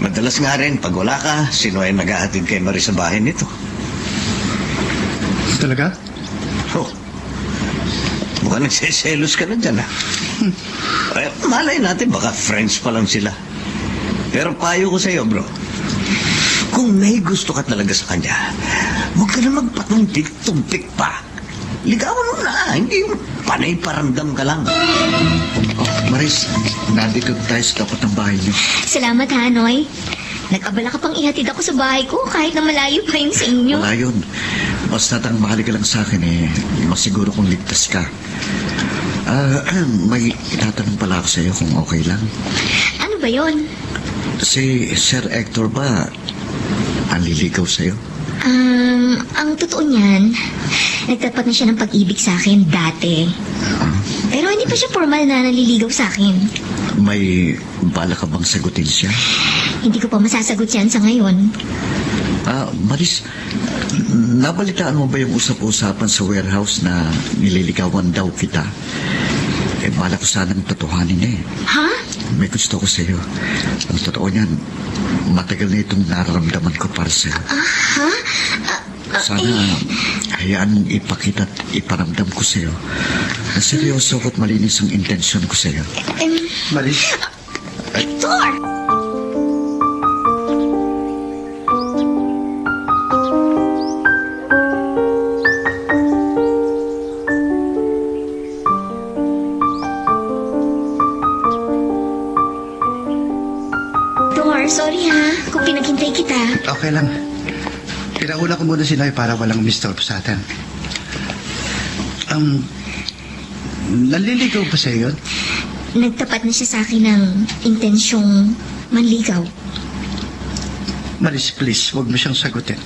Madalas nga rin, pag wala ka, si Noy nag-ahatid kay Maris sa bahay nito. Talaga? Oh, mukhang nagsiselos ka na dyan, Ay, malay natin, baka friends pa lang sila. Pero payo ko sa'yo, bro. Kung may gusto ka talaga sa kanya, huwag ka na magpatumpik-tumpik pa. Ligawan mo na, hindi yung panay paramdam ka lang. Oh, Maris, nandito tayo sa tapat ng bahay niyo. Salamat ha, Noy. Nag-abala ka pang ihatid ako sa bahay ko kahit na malayo pa yung sa inyo. Wala yun. Basta mahali ka lang sa akin masiguro kung ligtas ka. May itatanong pala ako sa iyo kung okay lang. Ano ba yon? Si Sir Hector ba ang liligaw sa iyo? Ang totoo niyan, nagtapat na siya ng pag-ibig sa akin dati. Pero hindi pa siya formal na naliligaw sa akin. May bala ka bang sagutin siya? Hindi ko pa masasagot yan sa ngayon. Maris, nabalitaan mo ba yung usap-usapan sa warehouse na nililigawan daw kita? Bala ko sanang totohanin Ha? May gusto ko sa iyo. Ang totoo niyan, matagal na itong nararamdaman ko para sa iyo. Ha? Sana hayaan mong ipakita at iparamdam ko sa iyo na seryoso at malinis ang intensyon ko sa iyo. Maris? Hector! Sorry ha, kung pinaghintay kita. Okay lang. Pinauna ko muna si Noy para walang mistorb sa atin. Naliligaw ba sa'yo yun? Nagtapat na siya sa akin ng intensyong manligaw. Maris, please, huwag mo siyang sagutin.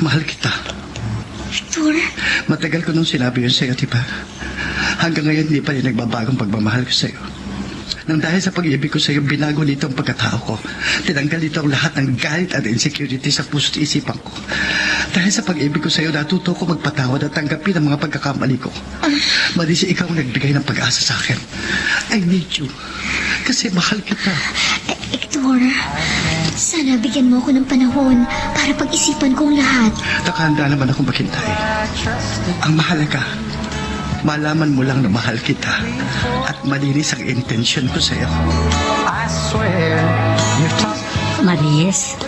Mahal kita. Hector? Matagal ko nung sinabi yun sa'yo, di ba? Hanggang ngayon, di pa rin nagbabagong pagmamahal ko sa'yo. Nang dahil sa pag-ibig ko sa'yo, binago nito ang pagkatao ko. Tinanggal nito ang lahat ng galit at insecurity sa puso't isipan ko. Dahil sa pag-ibig ko sa'yo, natuto ko magpatawad at tanggapin ang mga pagkakamali ko. Maris, ikaw ang nagbigay ng pag-asa sa akin. I need you. Kasi mahal kita. Hector, sana bigyan mo ako ng panahon para pag-isipan kong lahat. Nakahanda naman akong maghintay. Ang mahalaga, malaman mo lang na mahal kita at malinis ang intensyon ko sa'yo. Maris,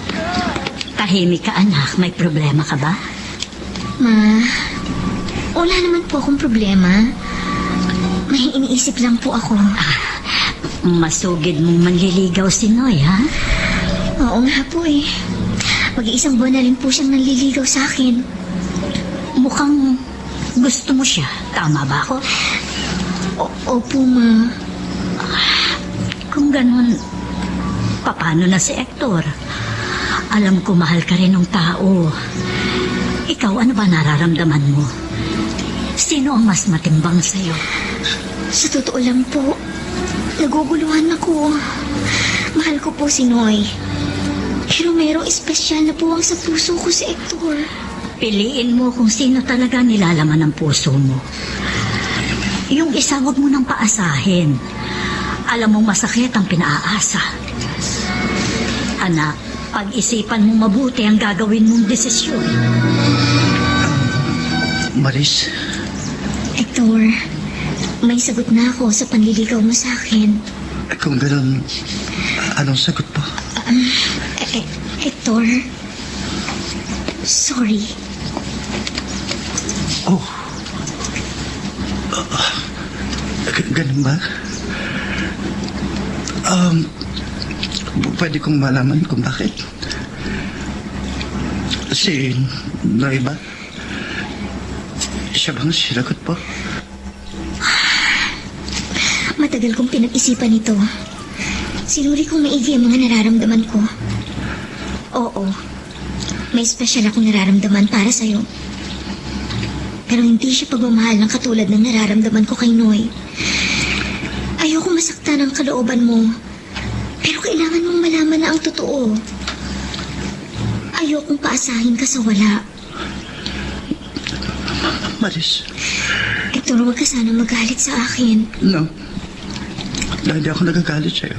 tahimik ka anak. May problema ka ba? Ma, wala naman po akong problema. May iniisip lang po ako. Masugid mong manliligaw si Noy, ha? Oo nga po eh. Mag-iisang buwan na rin po siyang nanliligaw sa akin. Mukhang gusto mo siya. Tama ba ako? Opo, Ma. Kung ganun, paano na si Hector? Alam ko mahal ka rin ng tao. Ikaw, ano ba nararamdaman mo? Sino ang mas matimbang sa'yo? Sa totoo lang po, naguguluhan ako. Mahal ko po si Noy. Pero merong espesyal na puwang sa puso ko si Hector. Piliin mo kung sino talaga nilalaman ng puso mo. Yung isa, huwag mo nang paasahin. Alam mong masakit ang pinaaasa. Anak, pag-isipan mong mabuti ang gagawin mong desisyon. Maris? Hector, may sagot na ako sa panliligaw mo sa akin. Kung ganun, anong sagot po? Hector, sorry. Oh. Ganun ba? Pwede kong malaman kung bakit? Si Noy ba? Siya bang sinagot po? Matagal kong pinag-isipan ito. Sinuri kong maigi ang mga nararamdaman ko. Oo, may espesyal akong nararamdaman para sa'yo. Pero hindi siya pagmamahal ng katulad ng nararamdaman ko kay Noy. Ayoko masaktan ang kalooban mo. Pero kailangan mong malaman na ang totoo. Ayokong paasahin ka sa wala. Maris, Hector, huwag ka sana magalit sa akin. no. Hindi ako nagagalit sa'yo.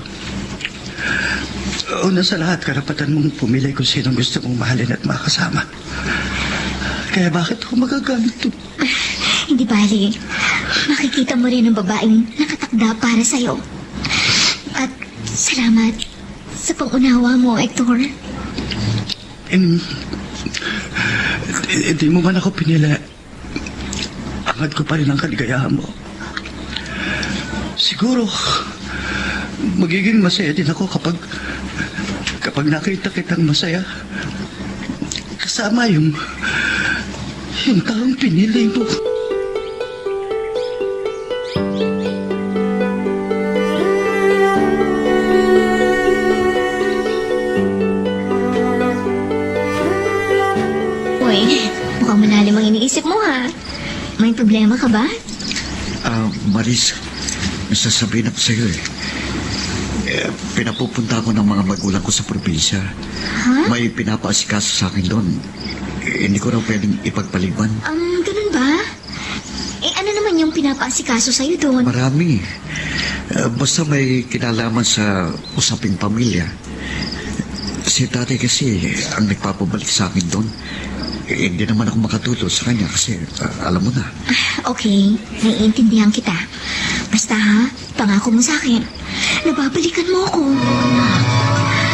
Una sa lahat, karapatan mong pumili kung sinong gusto mong mahalin at makasama. Kaya bakit ako magagalit to? Hindi bali. Makikita mo rin ang babaeng nakatakda para sa'yo. At salamat sa pangunawa mo, Hector. Hindi mo man ako pinili. Angad ko pa rin ang kaligayahan mo. Siguro, magiging masaya din ako kapag nakita kitang masaya. Kasama yung taong pinili mo. Uy, mukhang malalim ang iniisip mo ha. May problema ka ba? Maris, nasasabihin ako sa'yo pinapupunta ako ng mga magulang ko sa probinsya. Ha? May pinapaasikaso sa akin doon. Hindi ko raw pwedeng ipagpaliban. Ganun ba? Ano naman yung pinapaasikaso sa'yo doon? Marami. Basta may kinalaman sa usaping pamilya. Si tatay kasi ang nagpapabalik sa akin doon. Hindi naman ako makatulog sa kanya kasi alam mo na. Okay, naiintindihan kita. Basta ha, pangako mo sa akin. Nababalikan mo ako.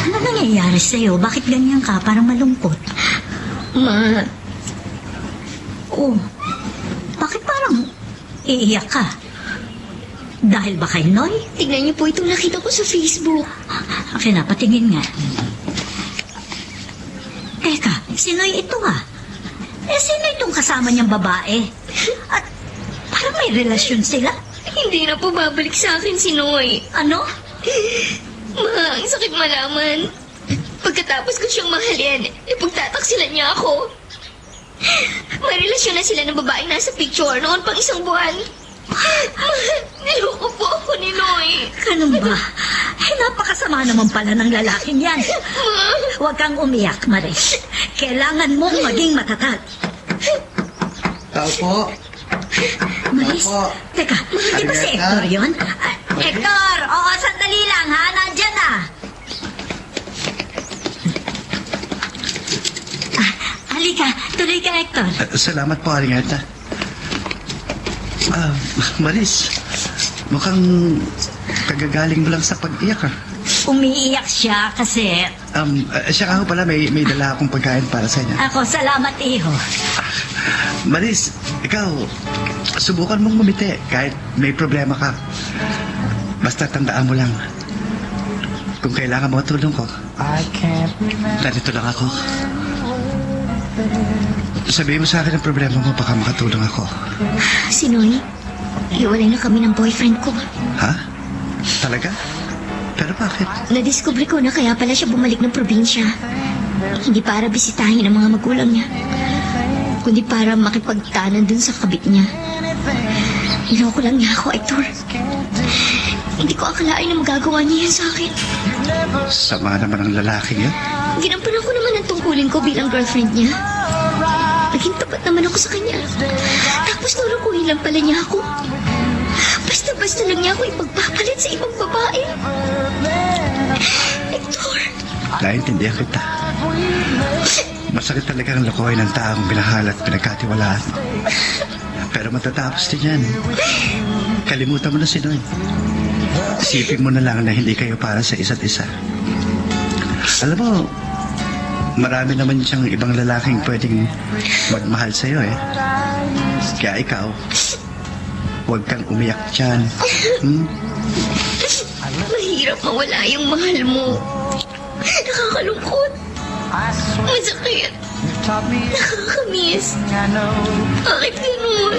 Ano nangyayari sa'yo? Bakit ganyan ka? Parang malungkot. Ma, Oh, bakit parang iiyak ka? Dahil ba kay Noy? tignan niyo po itong nakita ko sa Facebook. Akin na, patingin nga. Teka, si Noy ito ah. Sino itong kasama niyang babae? At parang may relasyon sila. Hindi na po babalik sa akin si Noy. Ano? Ma, ang sakit malaman. Pagkatapos ko siyang mahalin, ipagtataksilan niya ako. May relasyon na sila ng babaeng nasa picture noon pang 1 buwan. Ma, niloko po ako ni Noy. Ganun ba? Napakasama naman pala ng lalaking yan. Huwag kang umiyak, Maris. Kailangan mong maging matatag. Tao po. Maris, teka, hindi ba si Hector yun? Hector, oo, sandali lang ha, nandyan na. Halika, tuloy ka, Hector. Salamat po, Aringeta. Maris, mukhang kagagaling mo lang sa pag-iyak, ha? Umiiyak siya kasi Siya nga ho pala, may dala akong pagkain para sa inyo. ako, salamat, iho. Maris, ikaw, subukan mong ngumiti kahit may problema ka. Basta tandaan mo lang, kung kailangan mo tulong ko, narito lang ako. Sabihin mo sa akin ang problema mo, baka makatulong ako. Si Noy, iwalay na kami ng boyfriend ko. Ha? Talaga? Pero bakit? Nadiskubre ko na kaya pala siya bumalik ng probinsya. Hindi para bisitahin ang mga magulang niya, kundi para makipagtanan dun sa kabit niya. Niloko lang niya ako, Hector. Hindi ko akalain na magagawa niya yan sa akin. Sama naman ang lalaking yan. Ginampanan ko naman ang tungkulin ko bilang girlfriend niya. Naging tapat naman ako sa kanya. Tapos lulukuhin lang pala niya ako. Basta-basta lang niya ako ipagpapalit sa ibang babae. Hector, Naintindihan kita. Masakit talaga ang lokohin ng taong binahal at pinagkatiwalaan. Pero matatapos din yan. Kalimutan mo na si Noy. Isipin mo na lang na hindi kayo para sa isa't isa. Alam mo, marami naman siyang ibang lalaking pwedeng magmahal sa'yo eh. Kaya ikaw, huwag kang umiyak dyan. mahirap mawala yung mahal mo. Nakakalungkot. Masakit. Nakakamiss. Bakit ganun?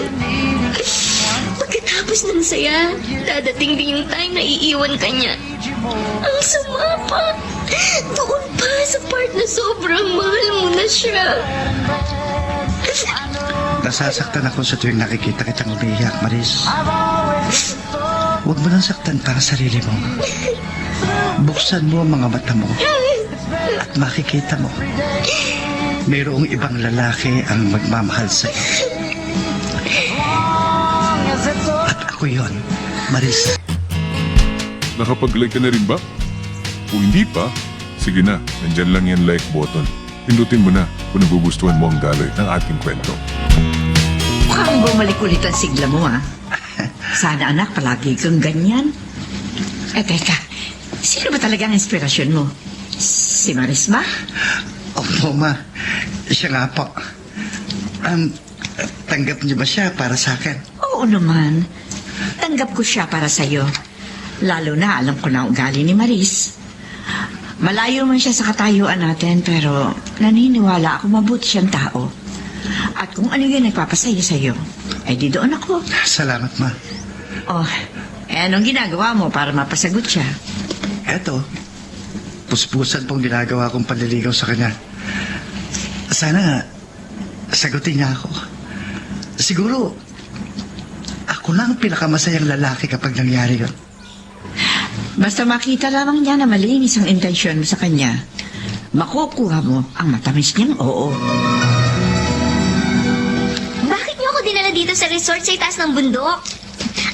Pagkatapos ng saya, dadating din yung time na iiwan ka niya. Ang sama pa. Doon pa sa part na sobrang mahal mo na siya. Nasasaktan ako sa tuwing nakikita kitang umiiyak, Maris. Huwag mo nang saktan para sarili mo. Buksan mo ang mga mata mo at makikita mo. Mayroong ibang lalaki ang magmamahal sa'yo. At ako yon, Maris. Nakapag-like ka na rin ba? Kung hindi pa, sige na, nandyan lang yan like button. Pindutin mo na kung nagugustuhan mo ang daloy ng ating kwento. Mukhang bumalik ulit ang sigla mo, ha? Sana anak, palagi kang ganyan. Teka, sino ba talaga ang inspirasyon mo? Si Maris ba? Opo, Ma. Siya nga po. Tanggap niyo ba siya para sa akin? Oo naman. Tanggap ko siya para sa'yo. Lalo na alam ko na ang ugali ni Maris. Malayo man siya sa katayuan natin, pero naniniwala ako mabuti siyang tao. At kung ano yung nagpapasaya sa'yo, ay di doon ako. Salamat, Ma. Oh, anong ginagawa mo para mapasagot siya? Eto, puspusan pong ginagawa kong panliligaw sa kanya. Sana, sagutin niya ako. Siguro, ako lang ang pinakamasayang lalaki kapag nangyari yun. Basta makita lamang niya na malinis ang intensyon mo sa kanya, makukuha mo ang matamis niyang oo. Bakit niyo ako dinala dito sa resort sa itaas ng bundok?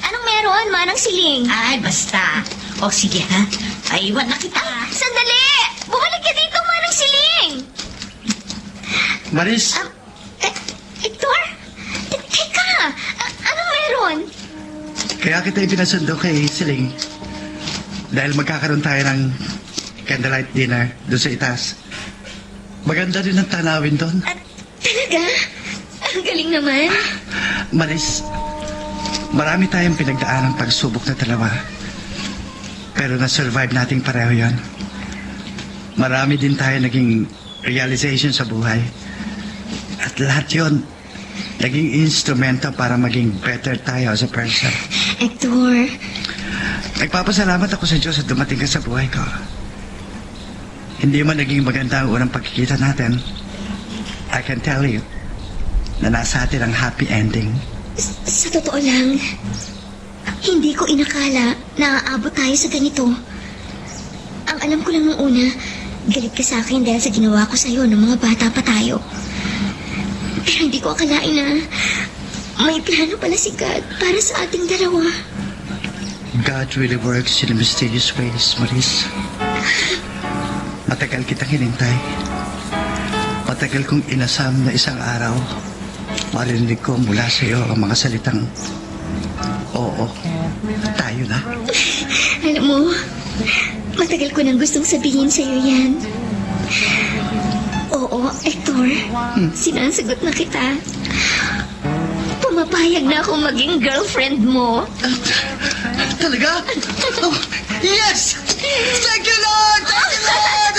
Anong meron, Manang Siling? Ay, basta. O sige ha, ay iwan na kita. Sandali! Bumalik ka dito, Manang Siling! Maris, Hector? Teka! Anong meron? kaya kita ipinasundo kay Siling. Dahil magkakaroon tayo ng candlelight dinner doon sa itaas. Maganda rin ang tanawin doon. Talaga? Ang galing naman. Maris, marami tayong pinagdaan ng pagsubok na dalawa. Pero na-survive nating pareho yan. Marami din tayo naging realization sa buhay. At lahat yon naging instrumento para maging better tayo as a person. Hector, Nagpapasalamat ako sa Diyos at dumating ka sa buhay ko. Hindi man naging maganda ang unang pagkikita natin, I can tell you na nasa atin ang happy ending. sa totoo lang, hindi ko inakala na aabot tayo sa ganito. Ang alam ko lang nung una, galit ka sa akin dahil sa ginawa ko sa'yo nung mga bata pa tayo. Pero hindi ko akalain na may plano pala si God para sa ating dalawa. God really works in mysterious ways, Maris. Matagal kitang hinintay. Matagal kong inasam na isang araw, marinig ko mula sa iyo ang mga salitang, oo, tayo na. Alam mo, matagal ko nang gustong sabihin sa'yo yan. Oo, Hector, sinasagot na kita. Pumapayag na ako maging girlfriend mo. Talaga? Oh, yes! Thank you, Lord! Thank you, Lord!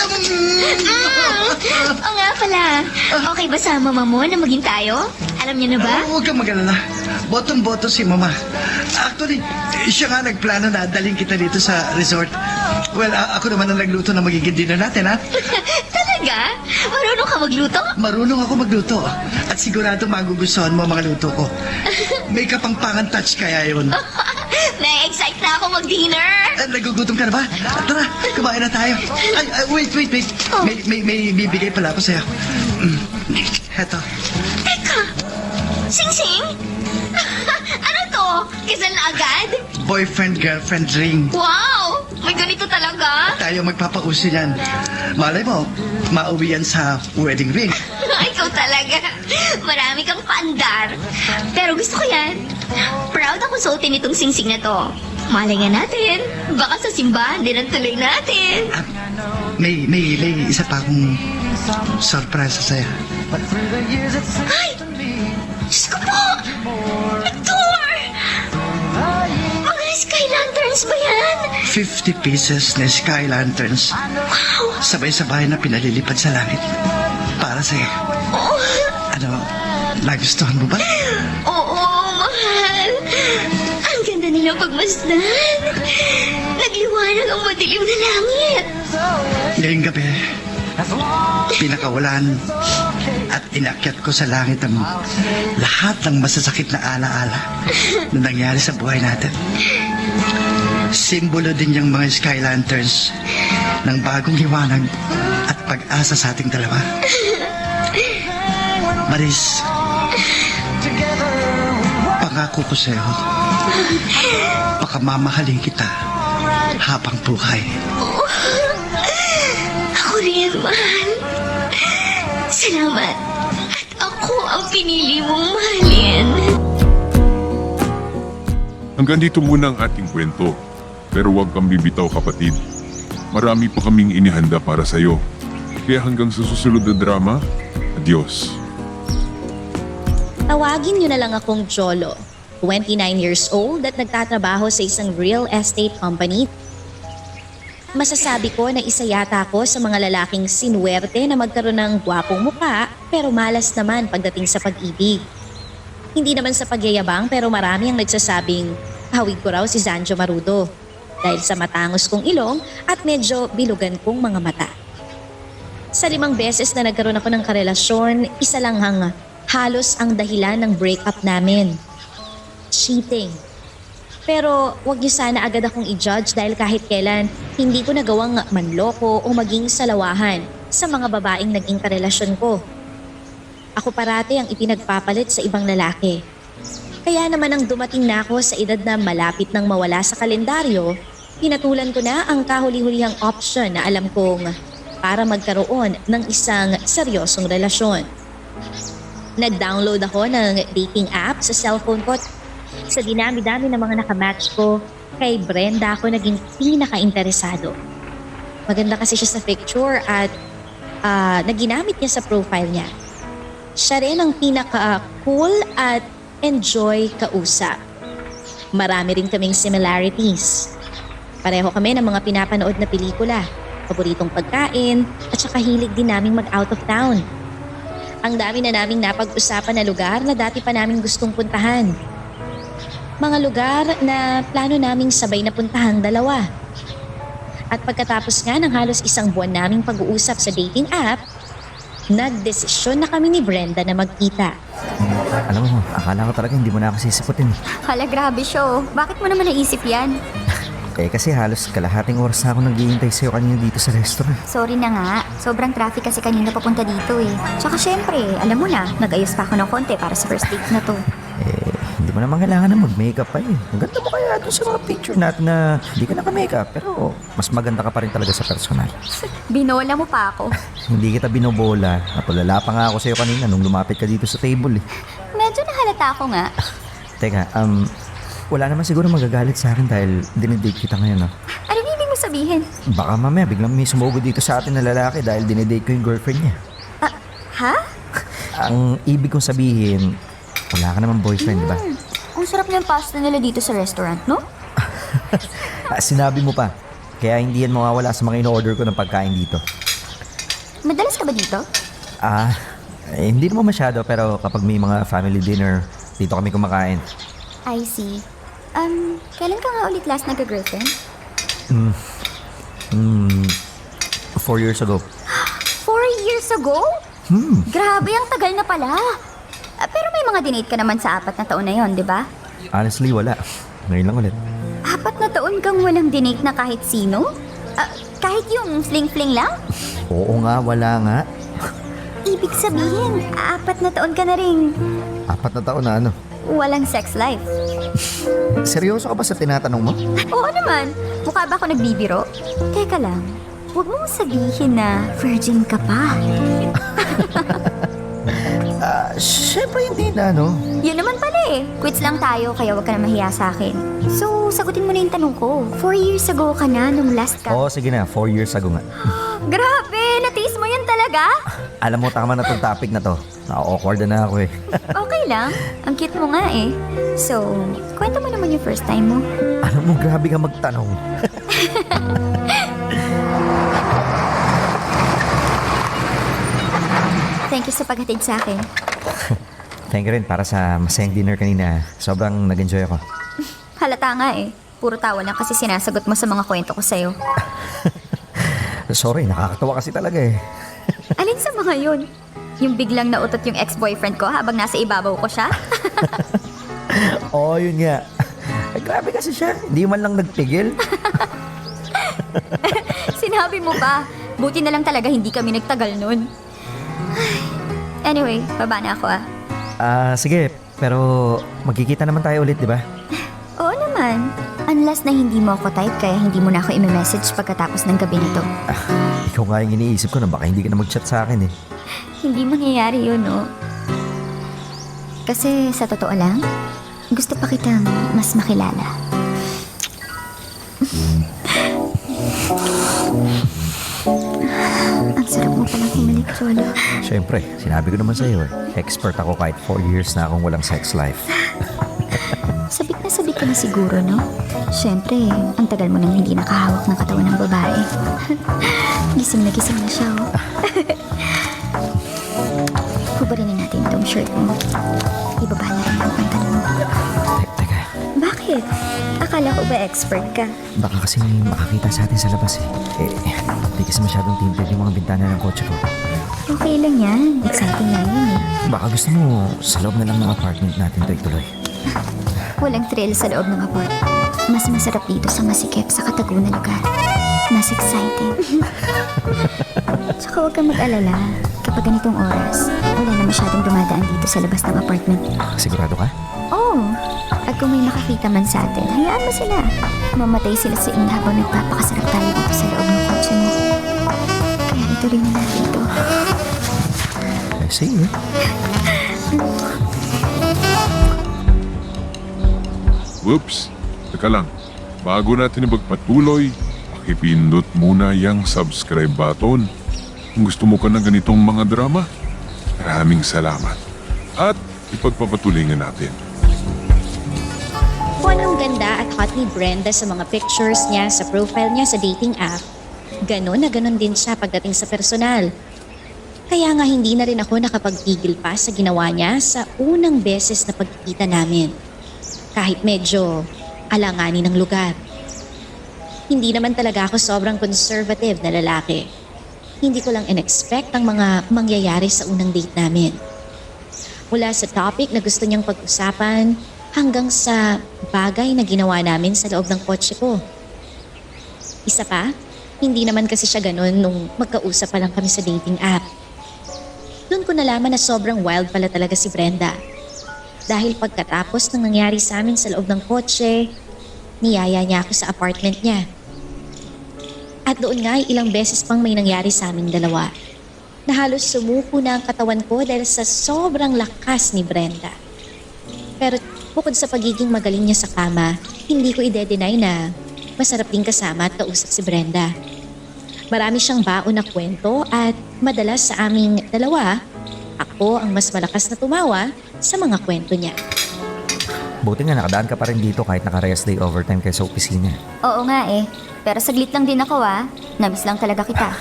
Oo nga pala. Okay ba sa mama mo na maging tayo? Alam niya na ba? Huwag kang mag-alala. Botong-boto si Mama. Actually, siya nga nagplano na dalhin kita dito sa resort. Well, ako naman ang nagluto na magiging dinner natin, ha? Talaga? Marunong ka magluto? Marunong ako magluto. At sigurado magugustuhan mo ang mga luto ko. May kapangpangan touch kaya yun. Na-excite na ako mag-dinner. Nagugutom ka na ba? Tara, kumain na tayo. Ay, wait. May bibigay pala ako sa'yo. Heto. Teka, Sing-Sing? Ano to? Kasal na agad? Boyfriend-girlfriend ring. Wow! May ganito talaga? Tayo magpapauso yan. Malay mo, mauwi yan sa wedding ring. Ikaw talaga. Marami kang paandar. Pero gusto ko yan. Proud ako suotin itong singsing na to. Malay nga natin. Baka sa simbahan din ang tuloy natin. May isa pa akong surprise sa'yo. Ay! Diyos ko po! Hector! Mga sky lanterns ba yan? 50 pieces na sky lanterns. Wow! Sabay-sabay na pinalilipad sa langit. Para para sa'yo. Ano, nagustuhan mo ba? Oo, mahal. Ang ganda nilang pagmasdan. Nagliwanag ang madilim na langit. Ngayong gabi, pinakawalan at inakyat ko sa langit ang lahat ng masasakit na alaala na nangyari sa buhay natin. Simbolo din yung mga sky lanterns ng bagong liwanag at pag-asa sa ating dalawa. Maris, pangako ko sa'yo, pakamamahalin kita habang buhay. Ako rin, mahal. Salamat. At ako ang pinili mong mahalin. Hanggang dito muna ang ating kwento. Pero huwag kang bibitaw, kapatid. Marami pa kaming inihanda para sa'yo. Kaya hanggang sa susunod na drama, adios. Tawagin niyo na lang akong Jolo, 29 years old at nagtatrabaho sa isang real estate company. Masasabi ko na isa yata ako sa mga lalaking sinuwerte na magkaroon ng gwapong mukha pero malas naman pagdating sa pag-ibig. Hindi naman sa pagyayabang pero marami ang nagsasabing hawig ko raw si Zanjo Marudo dahil sa matangos kong ilong at medyo bilugan kong mga mata. Sa 5 beses na nagkaroon ako ng karelasyon, isa lang ang halos ang dahilan ng breakup namin. Cheating. Pero wag niyo sana agad akong i-judge dahil kahit kailan hindi ko nagawang manloko o maging salawahan sa mga babaeng naging karelasyon ko. Ako parati ang ipinagpapalit sa ibang lalaki. Kaya naman ang dumating na ako sa edad na malapit nang mawala sa kalendaryo, pinatulan ko na ang kahuli-hulihang option na alam kong para magkaroon ng isang seryosong relasyon. Nag-download ako ng dating app sa cellphone ko. Sa dinami-dami ng mga nakamatch ko, kay Brenda ako naging pinaka-interesado. Maganda kasi siya sa picture at naginamit niya sa profile niya. Siya rin ang pinaka-cool at enjoy kausap. Marami rin kaming similarities. Pareho kami ng mga pinapanood na pelikula, paboritong pagkain, at saka hilig din naming mag-out of town. Ang dami na naming napag-usapan na lugar na dati pa naming gustong puntahan. Mga lugar na plano naming sabay na puntahang dalawa. At pagkatapos nga ng halos 1 buwan naming pag-uusap sa dating app, nagdesisyon na kami ni Brenda na magkita. Alam mo, akala ko talaga hindi mo na ako sisiputin. Hala, grabe siya oh. Bakit mo naman naisip yan? Kasi halos kalahating oras na ako naghihintay sa'yo kanina dito sa restaurant. Sorry na nga. Sobrang traffic kasi kanina papunta dito eh. Tsaka syempre, alam mo na, nag-ayos pa ako ng konti para sa first date na to. Hindi mo naman kailangan na mag-makeup pa eh. Ang ganda mo kaya doon sa mga picture natin na hindi ka naka-makeup. Pero mas maganda ka pa rin talaga sa personal. Binola mo pa ako. Hindi kita binobola. Napulala pa nga ako sa'yo kanina nung lumapit ka dito sa table eh. Medyo nahalata ako nga. Teka, wala naman siguro magagalit sa akin dahil dinidate kita ngayon, no? Anong ibig mo sabihin? Baka mamaya biglang may sumugod dito sa atin na lalaki dahil dinidate ko yung girlfriend niya. Ha? Ang ibig kong sabihin, wala ka naman boyfriend, di ba? Ang sarap ng pasta nila dito sa restaurant, no? Sinabi mo pa. Kaya hindi yan mawawala sa mga in-order ko ng pagkain dito. Madalas ka ba dito? Hindi naman masyado pero kapag may mga family dinner, dito kami kumakain. I see. Kailan ka nga ulit last nagka-girlfriend? 4 years ago. 4 years ago? Grabe, ang tagal na pala. Pero may mga dinate ka naman sa 4 na taon na yon, di ba? Honestly, wala. Ngayon lang ulit. 4 na taon kang walang dinate na kahit sino? Kahit yung fling-fling lang? Oo nga, wala nga. Ibig sabihin, 4 na taon ka na rin 4 na taon na ano? walang sex life. Seryoso ka ba sa tinatanong mo? Oo naman. Mukha ba ako nagbibiro? Teka lang, huwag mong sabihin na virgin ka pa. Siyempre hindi na, no? Yun naman pala eh. Quits lang tayo kaya huwag ka na mahiya sa akin. So, sagutin mo na yung tanong ko. 4 years ago ka na nung last ka. Oo, sige na. 4 years ago nga. Grabe! Natiis mo yan talaga? Alam mo, tama na tong topic na to. Na-awkward na ako eh. Okay lang. Ang cute mo nga eh. So, kwento mo naman yung first time mo. Alam mo, grabe ka magtanong. Thank you sa paghatid sa akin. Thank you rin para sa masayang dinner kanina. Sobrang nag-enjoy ako. Halata nga eh. Puro tawa lang kasi sinasagot mo sa mga kwento ko sa'yo. Sorry, nakakatawa kasi talaga eh. Alin sa mga yun? Yung biglang nautot yung ex-boyfriend ko habang nasa ibabaw ko siya? Oo, yun nga. Ay, grabe kasi siya. Hindi man lang nagpigil. Sinabi mo pa. Buti na lang talaga hindi kami nagtagal nun. Anyway, baba na ako ah. Sige. Pero magkikita naman tayo ulit, di ba? Oo naman. Unless na hindi mo ako type kaya hindi mo na ako i-message pagkatapos ng gabi nito. Ikaw nga yung iniisip ko na baka hindi ka na mag-chat sa akin eh. Hindi mangyayari yun, no? Kasi sa totoo lang, gusto pa kitang mas makilala. Ang sarap mo palang humalik, Cholo. Siyempre, sinabi ko naman sa'yo eh. Expert ako kahit 4 years na akong walang sex life. Sabik ka na siguro, no? Siyempre, ang tagal mo nang hindi nakahawak ng katawan ng babae. Gising na siya, oh. Hubarinin natin itong shirt mo. Ibaba na rin ang pantalon mo. Teka, Bakit? Akala ko ba expert ka? baka kasi makakita sa atin sa labas eh. Hindi kasi masyadong tinted yung mga bintana ng kotse ko. Okay lang yan. Exciting nga yun eh. Baka gusto mo sa loob na lang ng apartment natin ito ituloy. Walang thrill sa loob ng apart. Mas masarap dito sa masikip sa katago na lugar. Mas exciting. Tsaka huwag kang mag-alala. Kapag ganitong oras, wala na masyadong dumadaan dito sa labas ng apartment. Sigurado ka? Oo. At kung may makakita man sa atin, hayaan mo sila. Mamatay sila sa inyo habang nagpapakasarap tayo dito sa loob ng kotse mo. Kaya ituloy na natin ito. Sige. Whoops! Teka lang. Bago natin ipagpatuloy, pakipindot muna yung subscribe button. Kung gusto mo ka ng ganitong mga drama, maraming salamat. At ipagpapatuloy nga natin. Kung anong ganda at hot ni Brenda sa mga pictures niya sa profile niya sa dating app, ganon na ganon din siya pagdating sa personal. Kaya nga hindi na rin ako nakapagpigil pa sa ginawa niya sa unang beses na pagkikita namin. Kahit medyo alanganin ng lugar. Hindi naman talaga ako sobrang conservative na lalaki. Hindi ko lang in-expect ang mga mangyayari sa unang date namin. Mula sa topic na gusto niyang pag-usapan hanggang sa bagay na ginawa namin sa loob ng kotse ko. Isa pa, hindi naman kasi siya ganun nung magkausap pa lang kami sa dating app. Doon ko nalaman na sobrang wild pala talaga si Brenda. Dahil pagkatapos ng nangyari sa amin sa loob ng kotse, niyaya niya ako sa apartment niya. At doon nga ay ilang beses pang may nangyari sa aming dalawa. Na halos sumuko na ang katawan ko dahil sa sobrang lakas ni Brenda. Pero bukod sa pagiging magaling niya sa kama, hindi ko ide-deny na masarap din kasama at kausap si Brenda. Marami siyang baon na kwento at madalas sa aming dalawa, ako ang mas malakas na tumawa sa mga kwento niya. Buti nga nakadaan ka pa rin dito kahit naka-rest day overtime kayo sa opisina. Oo nga eh. Pero saglit lang din ako ah. Namiss lang talaga kita.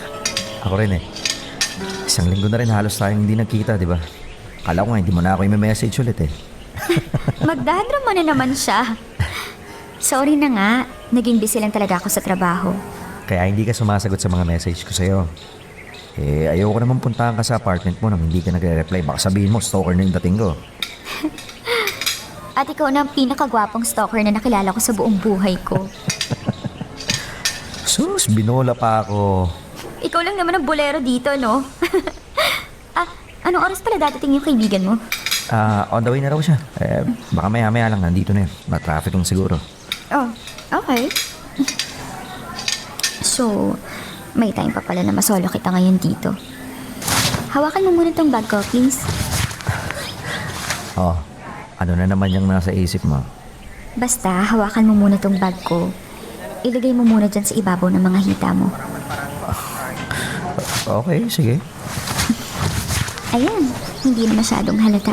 Ako rin eh. Isang linggo na rin halos tayong hindi nagkita, di ba? Kala ko nga hindi mo na ako i-message ulit eh. Magdadra mo na naman siya. Sorry na nga. Naging busy lang talaga ako sa trabaho. Kaya hindi ka sumasagot sa mga message ko sa'yo. Eh, ayoko naman puntahan ka sa apartment mo nang hindi ka nagre-reply. Baka sabihin mo, stalker na yung dating ko. At ikaw na ang pinakagwapong stalker na nakilala ko sa buong buhay ko. Sus, binola pa ako. Ikaw lang naman ang bolero dito, no? Anong oras pala dadating yung kaibigan mo? On the way na raw siya. Baka maya-maya lang nandito na yun. Ma-traffic lang siguro. Oh, okay. So, may time pa pala na masolo kita ngayon dito. Hawakan mo muna tong bag ko, please. Oh, ano na naman yung nasa isip mo? Basta, hawakan mo muna tong bag ko. Ilagay mo muna dyan sa ibabaw ng mga hita mo. Okay, sige. Ayan, hindi na masyadong halata.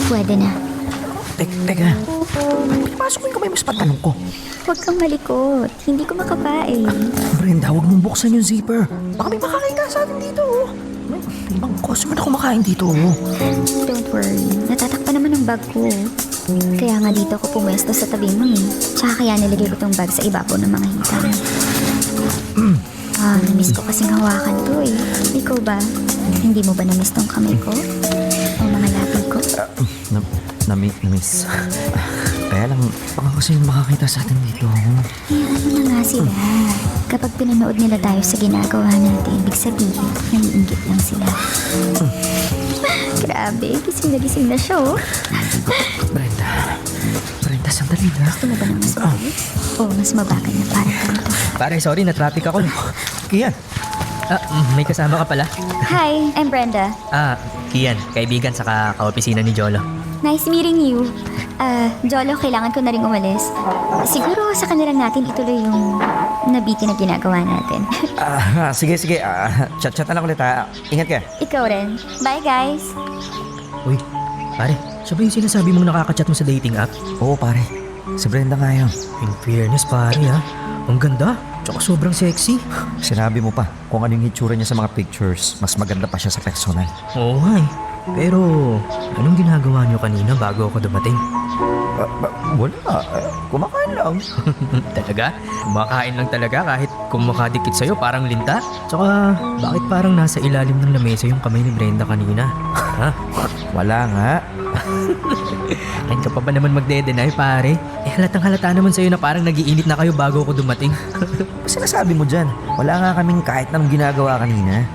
Pwede na. Teka. Pinapasok mo yung kamay mo sa pantalong ko. Huwag kang malikot. Hindi ko makapain. Brenda, huwag mong buksan yung zipper. Baka may makakain sa atin dito. May ibang customer na kumakain dito. Don't worry. Natatakpan naman ang bag ko. Kaya nga dito ako pumwesto sa tabi mo eh. Tsaka kaya nilagay ko tong bag sa ibabaw ng mga hita. Namiss ko kasing hawakan to eh. Ikaw ba? Hindi mo ba namiss tong kamay ko? O mga labi ko? Namiss. Kaya lang, baka kasi makakita sa atin dito. Hayaan mo na nga sila. Kapag pinanood nila tayo sa ginagawa natin, ibig sabihin, naiinggit lang sila. Grabe, gising na siya oh. Brenda, sandali na. Gusto mo ba ng mas mabilis? O mas mabagal na para ganito? Pare, sorry, na-traffic ako. Kian, May kasama ka pala. Hi, I'm Brenda. Kian, kaibigan sa kaopisina ni Jolo. Nice meeting you. Jolo, kailangan ko na rin umalis. Siguro sa kanila natin ituloy yung nabiti na ginagawa natin. sige. Chat na lang ulit ha. Ingat ka. Ikaw rin. Bye, guys. Uy, pare, siya ba yung sinasabi mong nakaka-chat mo sa dating app? Oo, pare. Si Brenda nga yun. In fairness, pare ha. Ang ganda, tsaka sobrang sexy. Sinabi mo pa kung ano yung hitsura niya sa mga pictures. Mas maganda pa siya sa personal. Oo nga eh. Pero, anong ginagawa niyo kanina bago ako dumating? Wala. Kumakain lang. Talaga? Kumakain lang talaga kahit kumakadikit sa'yo parang linta? Tsaka, bakit parang nasa ilalim ng lamesa yung kamay ni Brenda kanina? Ha? Wala nga. Kain ka pa ba naman magde-deny, pare? Halatang halata naman sa'yo na parang nagiinit na kayo bago ako dumating. Sinasabi mo dyan, wala nga kaming kahit anong ginagawa kanina.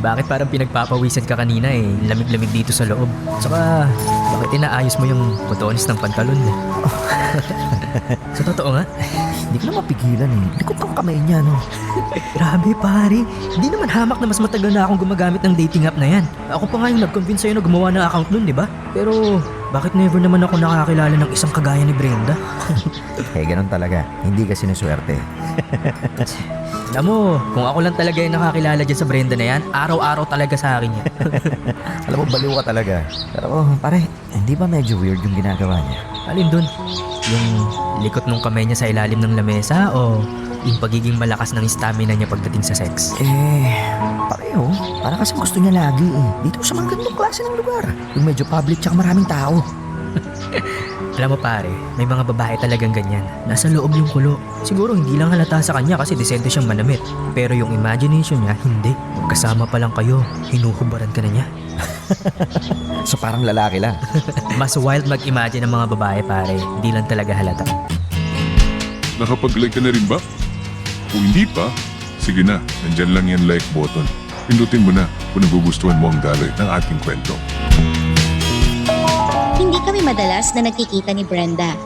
Bakit parang pinagpapawisan ka kanina eh? Lamig-lamig dito sa loob. Tsaka, bakit inaayos mo yung botones ng pantalon eh? Sa totoo nga? Hindi ko na mapigilan eh. Likot ang kamay niya, no? Grabe pare, hindi naman hamak na mas matagal na akong gumagamit ng dating app na yan. Ako pa nga yung nag-convince sa'yo na gumawa ng account nun, di ba? Pero, bakit never naman ako nakakilala ng isang kagaya ni Brenda? Ganun talaga. Hindi ka sinuswerte. Alam mo, kung ako lang talaga yung nakakilala dyan sa Brenda na yan, araw-araw talaga sa akin yan. Alam mo, baliw ka talaga. Pero, pare, hindi ba medyo weird yung ginagawa niya? Alin dun? Yung likot ng kamay niya sa ilalim ng lamesa o yung pagiging malakas ng stamina niya pagdating sa sex? Pareho. Para kasi gusto niya lagi eh. Dito sa mga ganitong klase ng lugar. Yung medyo public tsaka maraming tao. Alam mo pare, may mga babae talagang ganyan. Nasa loob yung kulo. Siguro hindi lang halata sa kanya kasi desente siyang manamit. Pero yung imagination niya, hindi. Kasama pa lang kayo, hinuhubaran ka na niya. So parang lalaki lang. Mas wild mag-imagine ng mga babae pare, hindi lang talaga halata. Nakapag-like ka na rin ba? Kung hindi pa, sige na, nandyan lang yan like button. Pindutin mo na kung nagugustuhan mo ang daloy ng ating kwento. Hindi kami madalas na nagkikita ni Brenda.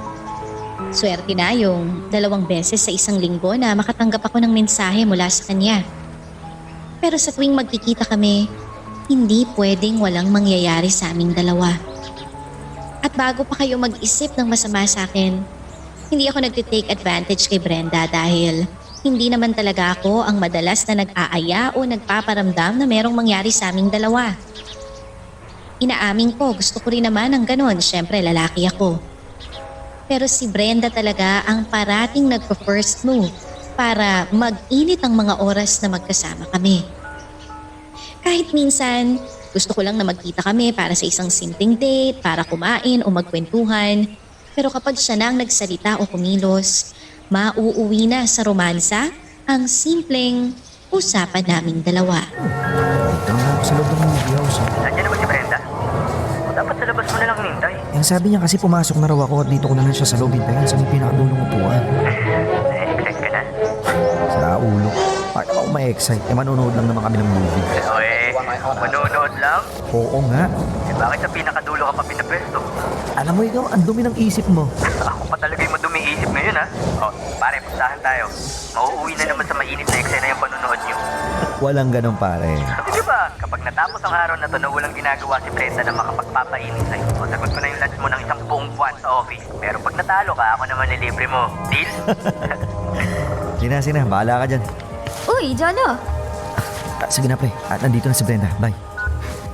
Swerte na yung 2 beses sa isang linggo na makatanggap ako ng mensahe mula sa kanya. Pero sa tuwing magkikita kami, hindi pwedeng walang mangyayari sa aming dalawa. At bago pa kayo mag-isip ng masama sa akin, hindi ako nagtitake advantage kay Brenda dahil hindi naman talaga ako ang madalas na nag-aaya o nagpaparamdam na merong mangyari sa aming dalawa. Inaamin ko, gusto ko rin naman ng ganon. Siyempre, lalaki ako. Pero si Brenda talaga ang parating nagpa-first move para mag-init ang mga oras na magkasama kami. Kahit minsan, gusto ko lang na magkita kami para sa isang simpleng date, para kumain o magkwentuhan. Pero kapag siya na ang nagsalita o kumilos, mauuwi na sa romansa ang simpleng usapan naming dalawa. Ito na ako sa loob ng movie house. Nandiyan naman si Brenda? O dapat sa labas mo na lang nintay? Ang sabi niya kasi pumasok na raw ako at dito ko na lang siya sa loob hintayin sa may pinakadulong upuan. Na-excite ka na? Sa ulo. Bakit naman ako ma-excite? Manonood lang naman kami ng movie. Manonood lang? Oo nga. Bakit sa pinakadulo ka pa pinapwesto? Alam mo ikaw, ang dumi ng isip mo. Ako pa talaga yung madumi isip ngayon ha. O, pare, pustahan tayo. Mauuwi na naman sa mainit na eksena yung panunood nyo. Walang ganun pare. Di ba, kapag natapos ang araw na to na walang ginagawa si Brenda na makapagpapainit sa'yo, o sagot ko na yung lunch mo ng 1 buong buwan sa office. Pero pag natalo ka, ako naman nilibre mo. Deal? Sige na, bahala ka dyan. Uy, Jolo! Sige na pre, at nandito na si Brenda. Bye.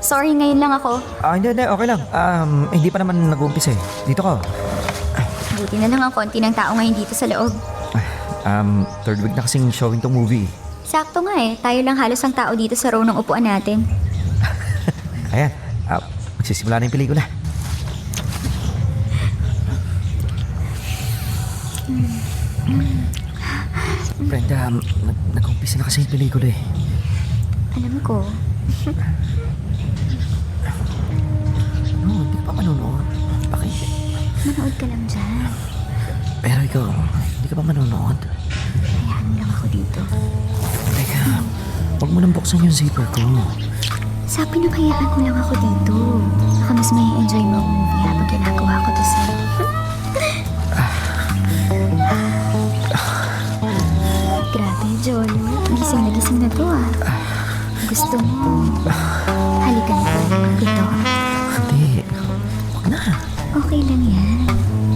Sorry, ngayon lang ako. Hindi, okay lang. Hindi pa naman nag-uumpisa eh. Dito ka. Buti na lang ang konti ng tao ngayon dito sa loob. Third week na kasing showing tong movie. Sakto nga eh. Tayo lang halos ang tao dito sa row ng upuan natin. Ayan, magsisimula na yung pelikula. Brenda, nag-umpisa na kasi yung pelikula eh. Alam ko. Hindi ka pa manonood. Bakit? Manood ka lang dyan. Pero ikaw, hindi ka pa manonood. Hayaan mo lang ako dito. Teka, huwag mo nang buksan yung zipper ko. Sabi na hayaan mo lang ako dito. Baka mas may enjoy mo ang movie habang ginagawa ko to sa'yo. Grabe, Jolo. Gising na gising na to ah. Gusto mo? Halika na po. Ito. Hindi. Huwag na. Okay lang yan.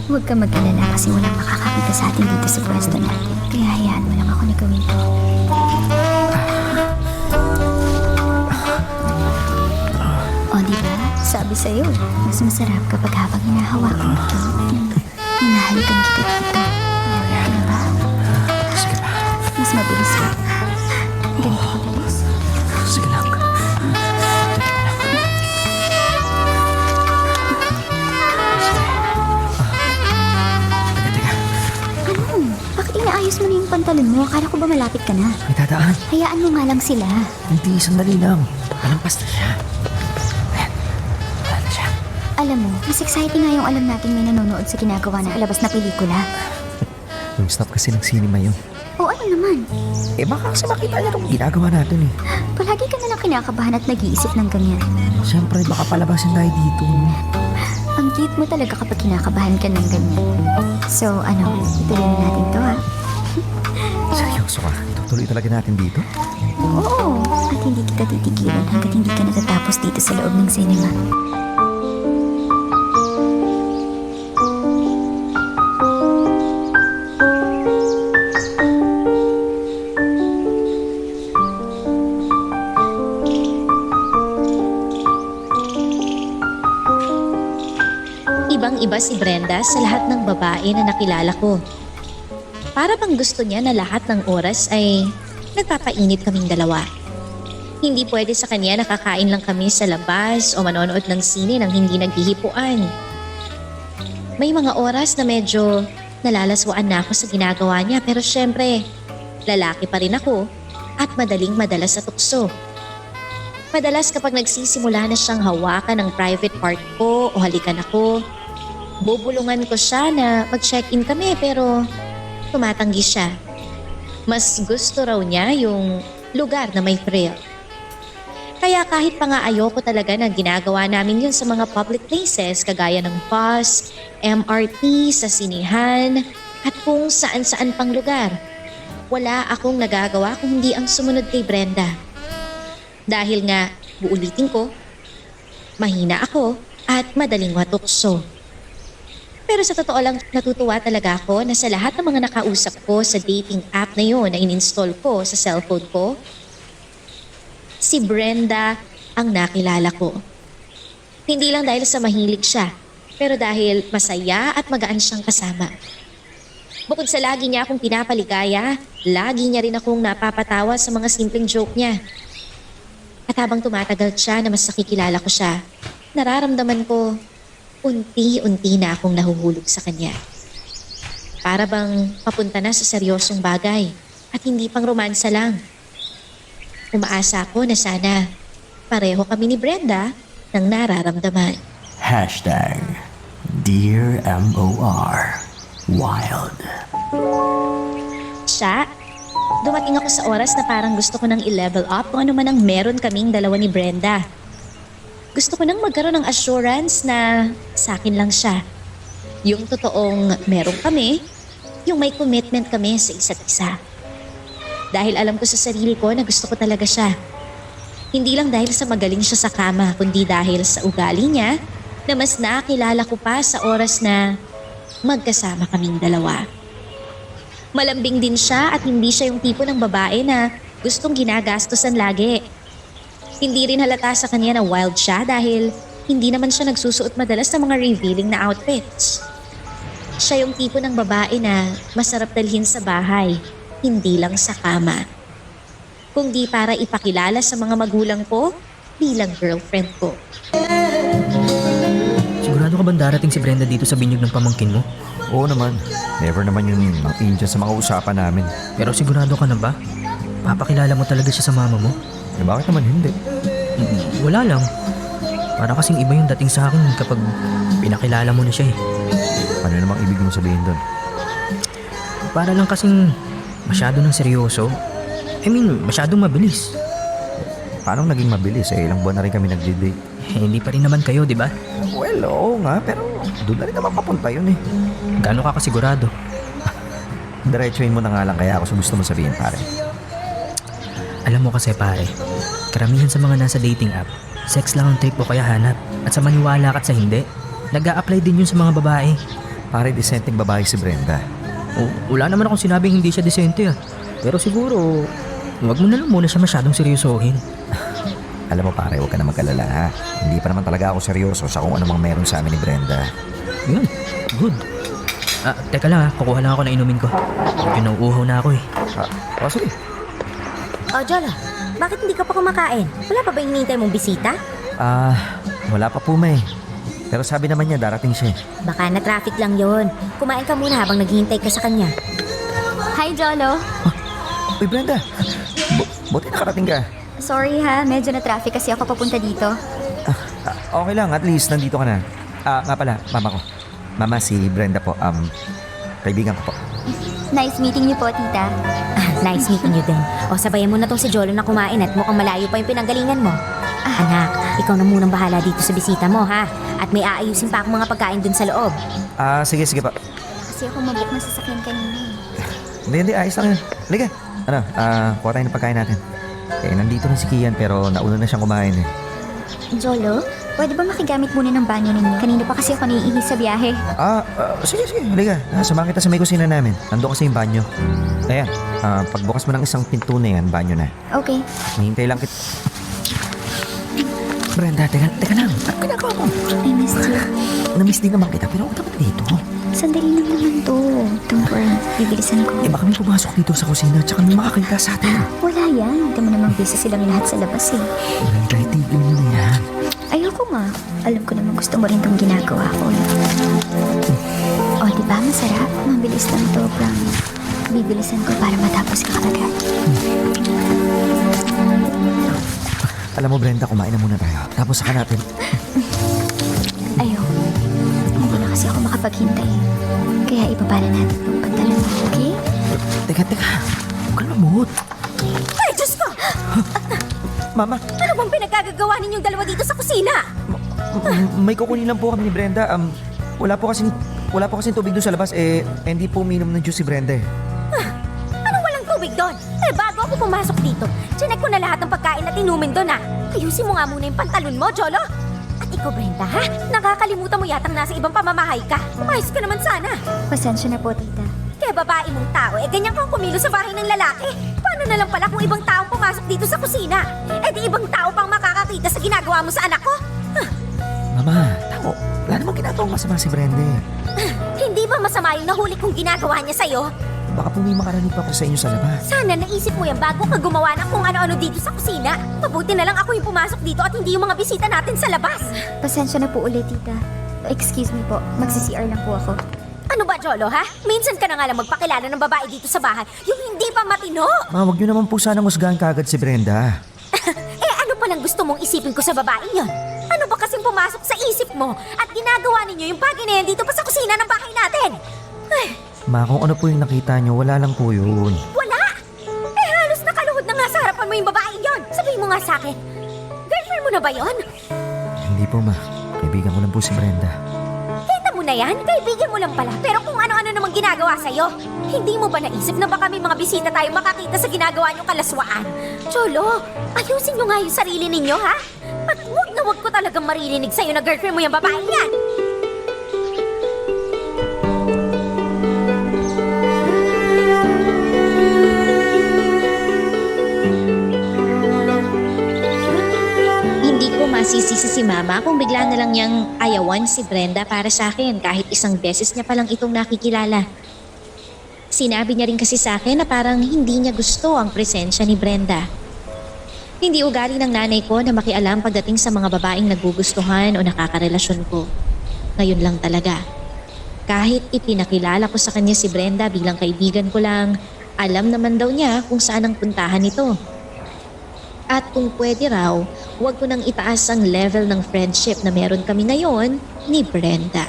Huwag ka mag-alala kasi walang makakakita sa atin dito sa pwesto natin. Kaya hayaan mo lang ako na gawin to. O diba? Sabi sa'yo, mas masarap kapag habang hinahawakan mo ito. Hinahalikan kita dito. Diba? Sige pa. Mas mabilis pa. Ganito mabilis. Sige lang. Bakit inaayos mo na yung pantalon mo? Akala ko ba malapit ka na? May dadaan. Hayaan mo nga lang sila. Hindi, sandali lang. Palampas na siya. Ayan. Wala na siya. Alam mo, mas exciting nga yung alam natin may nanonood sa ginagawa ng palabas na pelikula. Yung stop kasi ng cinema yun. O ano naman? Baka kasi makita niya itong ginagawa natin eh. Palagi ka nalang kinakabahan at nag-iisip ng ganyan. Siyempre, baka palabasin tayo dito. Ang cute mo talaga kapag kinakabahan ka ng ganyan. So, ano, ituloy na natin to ha? Seryoso ka? Itutuloy talaga natin dito? Oo, at hindi kita titigilan hanggat hindi ka natatapos dito sa loob ng cinema. Ibang-iba si Brenda sa lahat ng babae na nakilala ko. Para bang gusto niya na lahat ng oras ay nagpapainit kaming dalawa. Hindi pwede sa kanya nakakain lang kami sa labas o manonood ng sine nang hindi naghihipuan. May mga oras na medyo nalalaswaan na ako sa ginagawa niya pero syempre, lalaki pa rin ako at madaling madala sa tukso. Madalas kapag nagsisimula na siyang hawakan ng private part ko o halikan ako, bubulungan ko siya na mag-check-in kami pero tumatanggi siya. Mas gusto raw niya yung lugar na may thrill. Kaya kahit pa nga ayoko talaga na ginagawa namin yun sa mga public places kagaya ng bus, MRT, sa sinihan, at kung saan-saan pang lugar, wala akong nagagawa kung hindi ang sumunod kay Brenda. Dahil nga, uulitin ko, mahina ako at madaling matukso. Pero sa totoo lang, natutuwa talaga ako na sa lahat ng mga nakausap ko sa dating app na yun na in-install ko sa cellphone ko, si Brenda ang nakilala ko. Hindi lang dahil sa mahilig siya, pero dahil masaya at magaan siyang kasama. Bukod sa lagi niya akong pinapaligaya, lagi niya rin akong napapatawa sa mga simpleng joke niya. At habang tumatagal siya na mas nakikilala ko siya, nararamdaman ko unti-unti na akong nahuhulog sa kanya. Para bang papunta na sa seryosong bagay at hindi pang romansa lang. Umaasa ako na sana pareho kami ni Brenda ng nararamdaman. Dear M.O.R. Wild. Siya, dumating ako sa oras na parang gusto ko nang i-level up kung ano man ang meron kaming dalawa ni Brenda. Gusto ko nang magkaroon ng assurance na sa akin lang siya. Yung totoong meron kami, yung may commitment kami sa isa't isa. Dahil alam ko sa sarili ko na gusto ko talaga siya. Hindi lang dahil sa magaling siya sa kama, kundi dahil sa ugali niya na mas nakilala ko pa sa oras na magkasama kaming dalawa. Malambing din siya at hindi siya yung tipo ng babae na gustong ginagastosan lagi. Hindi rin halata sa kanya na wild siya dahil hindi naman siya nagsusuot madalas ng mga revealing na outfits. Siya yung tipo ng babae na masarap dalhin sa bahay, hindi lang sa kama. Kundi para ipakilala sa mga magulang ko bilang girlfriend ko. Sigurado ka bang darating si Brenda dito sa binyog ng pamangkin mo? Oo naman. Never naman yun ang Indian sa mga usapan namin. Pero sigurado ka na ba? Papakilala mo talaga siya sa mama mo? Eh, bakit naman hindi? Wala lang. Para kasing iba yung dating sa akin kapag pinakilala mo na siya eh. Ano namang ibig mo sabihin doon? Para lang kasing masyado ng seryoso. I mean, masyadong mabilis. Paano naging mabilis? Ilang buwan na rin kami nag-date. Hindi pa rin naman kayo, di ba? Well, oo nga, pero doon na rin naman papunta yun eh. Gaano ka kasigurado? Diretsuhin mo na nga lang kaya ako sa gusto mo sabihin, pare. Alam mo kasi pare, karamihan sa mga nasa dating app, sex lang ang trip o kaya hanap. At sa maniwala ka at sa hindi, nag-a-apply din yun sa mga babae. Pare, disenteng babae si Brenda. Wala naman akong sinabing hindi siya disente ah. Pero siguro, wag mo na lang muna siya masyadong seryosohin. Alam mo pare, huwag ka na mag-alala ha. Hindi pa naman talaga ako seryoso sa kung ano mang meron sa amin ni Brenda. Yun, good. Teka lang ha, kukuha lang ako na inumin ko. Medyo nauuhaw na ako eh. Sige. Jolo, bakit hindi ka pa kumakain? Wala pa ba hinihintay mong bisita? Wala pa po may. Pero sabi naman niya darating siya. Baka na traffic lang yon. Kumain ka muna habang naghihintay ka sa kanya. Hi, Jolo. Uy Brenda, buti nakarating ka. Sorry ha, medyo na traffic kasi ako papunta dito. Okay lang, at least nandito ka na. Nga pala, mama ko. Mama, si Brenda po. Kaibigan ko po. Nice meeting niyo po, tita. Nice meeting you din. O sabayan mo na tong si Jolo na kumain at mukhang malayo pa yung pinanggalingan mo. Anak, ikaw na munang bahala dito sa bisita mo ha. At may aayusin pa akong mga pagkain dun sa loob. Sige pa. Kasi ako mabook na sasakyan kanina eh. Hindi, ayos lang yun. Halika. Kuha tayo ng pagkain natin. Nandito na si Kian pero nauna na siyang kumain eh. Jolo, pwede ba makigamit muna ng banyo ninyo? Kanina pa kasi ako naiihi sa biyahe. Sige. Halika. Samahan kita sa may kusina namin. Nandun kasi yung banyo. Ayan. Pagbukas mo ng isang pinto na yan, banyo na. Okay. Mahintay lang kita. Brenda, teka lang. Ano ginagawa mo? I missed you. Namiss din naman kita pero huwag naman dito. Sandali lang naman to. Don't worry, bibilisan ko. Baka may pumasok dito sa kusina tsaka may makakita sa atin. Wala yan. Hindi mo namang busy silang lahat sa labas eh. Brenda, itigil mo na yan. Ayoko nga. Alam ko naman gusto mo rin itong ginagawa ko. O, diba masarap? Mabilis lang to, promise. Bibilisan ko para matapos ka kagad. Alam mo, Brenda, kumain na muna tayo. Tapos saka natin. Ayoko. Hindi na kasi ako makapaghintay. Kaya ibabala natin itong pantalon mo, okay? Teka. Huwag ka lumot. Ay, Diyos ko! Mama! Ano bang pinagagagawa ninyong dalawa dito sa kusina? May kukunin lang po kami ni Brenda. Wala po kasing tubig doon sa labas. Hindi po uminom ng juice si Brenda eh. Anong walang tubig doon? Bago ako pumasok dito, chinek ko na lahat ng pagkain at inumin doon ha. Ayusin mo nga muna yung pantalon mo, Jolo. At ikaw, Brenda, ha? Nakakalimutan mo yatang nasa ibang pamamahay ka. Umayos ka naman sana. Pasensya na po, tita. Kaya babae mong tao, ganyan kang kumilos sa bahay ng lalaki. Paano na lang pala kung ibang taong pumasok dito sa kusina? Di ibang tao pang makakakita sa ginagawa mo sa anak ko? Mama, tao. Wala namang ginagawang masama si Brenda eh. Hindi ba masama yung nahuli kong ginagawa niya sa'yo? Baka po may makarinig pa ako sa inyo sa labas. Sana naisip mo yan bago ka gumawa ng kung ano-ano dito sa kusina. Mabuti na lang ako yung pumasok dito at hindi yung mga bisita natin sa labas. Pasensya na po ulit, tita. Excuse me po. Magsi-CR lang po ako. Ano ba, Jolo, ha? Minsan ka na nga lang magpakilala ng babae dito sa bahay. Yung hindi pa matino. Ma, huwag niyo naman po sanang husgahan kagad si Brenda. Ano palang gusto mong isipin ko sa babae yon? Ano ba kasing pumasok sa isip mo at ginagawa ninyo yung bagay na yan dito pa sa kusina ng bahay natin? Ma, kung ano po yung nakita niyo, wala lang po yun. Wala! Halos nakaluhod na nga sa harapan mo yung babae yon. Sabihin mo nga sa akin, girlfriend mo na ba yon? Hindi po, ma. Kaibigan ko lang po si Brenda. Kita mo na yan? Kaibigan mo lang pala. Pero kung ano-ano namang ginagawa sa'yo, hindi mo ba naisip na baka may mga bisita tayo makakita sa ginagawa niyong kalaswaan? Cholo, ayusin niyo nga yung sarili ninyo, ha? At wag ko talagang maririnig sa'yo na girlfriend mo yung babae yan. masisisi si Mama kung bigla na lang niyang ayawan si Brenda para sa akin kahit isang beses niya palang itong nakikilala. Sinabi niya rin kasi sa akin na parang hindi niya gusto ang presensya ni Brenda. Hindi ugali ng nanay ko na makialam pagdating sa mga babaeng nagugustuhan o nakakarelasyon ko. Ngayon lang talaga. Kahit ipinakilala ko sa kanya si Brenda bilang kaibigan ko lang, alam naman daw niya kung saan ang puntahan nito. At kung pwede raw, huwag ko nang itaas ang level ng friendship na meron kami ngayon ni Brenda.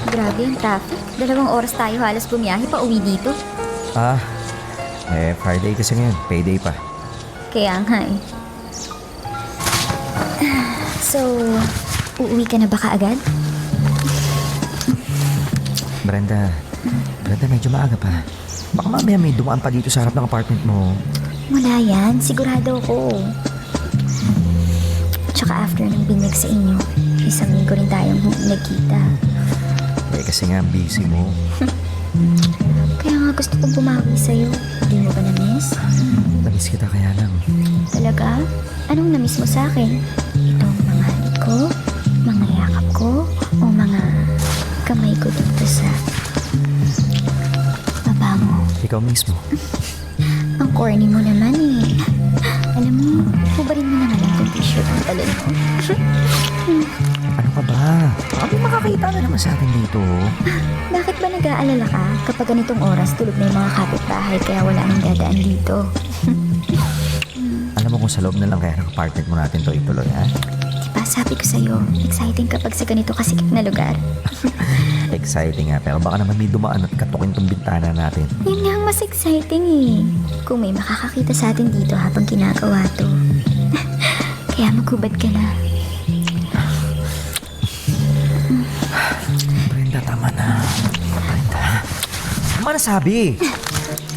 Grabe yung traffic. 2 oras tayo halos bumiyahe pa uwi dito. Friday kasi ngayon. Payday pa. Kaya nga eh. So, uuwi ka na ba kaagad? Brenda, medyo maaga pa. Baka mamaya may dumaan pa dito sa harap ng apartment mo. Wala yan. Sigurado ko. Tsaka after ng binyag sa inyo, 1 linggo rin tayong nagkita. Kasi nga busy mo. Kaya nga gusto kong bumawi sa'yo. Hindi mo ba na-miss? Namiss kita kaya lang. Talaga? Anong na-miss mo sa akin? Itong mga halik ko? Mga yakap ko? O mga kamay ko dito sa baba mo? Ikaw mismo. Ang corny mo naman eh. Alam mo, hubarin mo naman ang t-shirt ng talon mo. Ano ka ba? Baka may makakita na naman sa atin dito. Bakit ba nag-aalala ka kapag ganitong oras tulog na yung mga kapitbahay kaya wala nang dadaan dito? Alam mo kung sa loob na lang kaya ng apartment mo natin to ituloy, ha? Diba sabi ko sa'yo, exciting kapag sa ganito kasikip na lugar. Exciting nga, pero baka naman may dumaan at katukin tong bintana natin. Yun nga ang mas exciting eh. Kung may makakakita sa atin dito habang ginagawa to. Kaya maghubad ka na. Brenda, tama na. Brenda. Tama na sabi.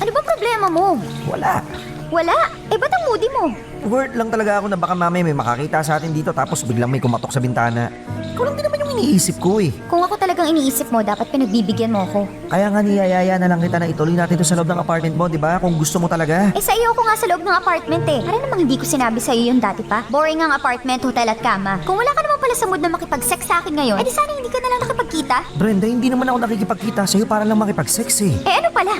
Ano ba problema mo? Wala. Wala? Eh ba't ang moody mo? Word lang talaga ako na baka mamaya may makakita sa atin dito tapos biglang may kumatok sa bintana. Ikaw lang din naman yung iniisip ko eh. Kung ako talagang iniisip mo, dapat pinagbibigyan mo ako. Kaya nga niyayaya na lang kita na ituloy natin to sa loob ng apartment mo, di ba? Kung gusto mo talaga. Eh sa iyo ko nga sa loob ng apartment eh. Para namang hindi ko sinabi sa iyo yung dati pa. Boring ang apartment, hotel at kama. Kung wala ka naman pala sa mood na makipag-sex sa akin ngayon, eh di sana hindi ka na lang nakipagkita. Brenda, hindi naman ako nakikipagkita sa'yo para lang makipag-sex eh. Eh ano pala?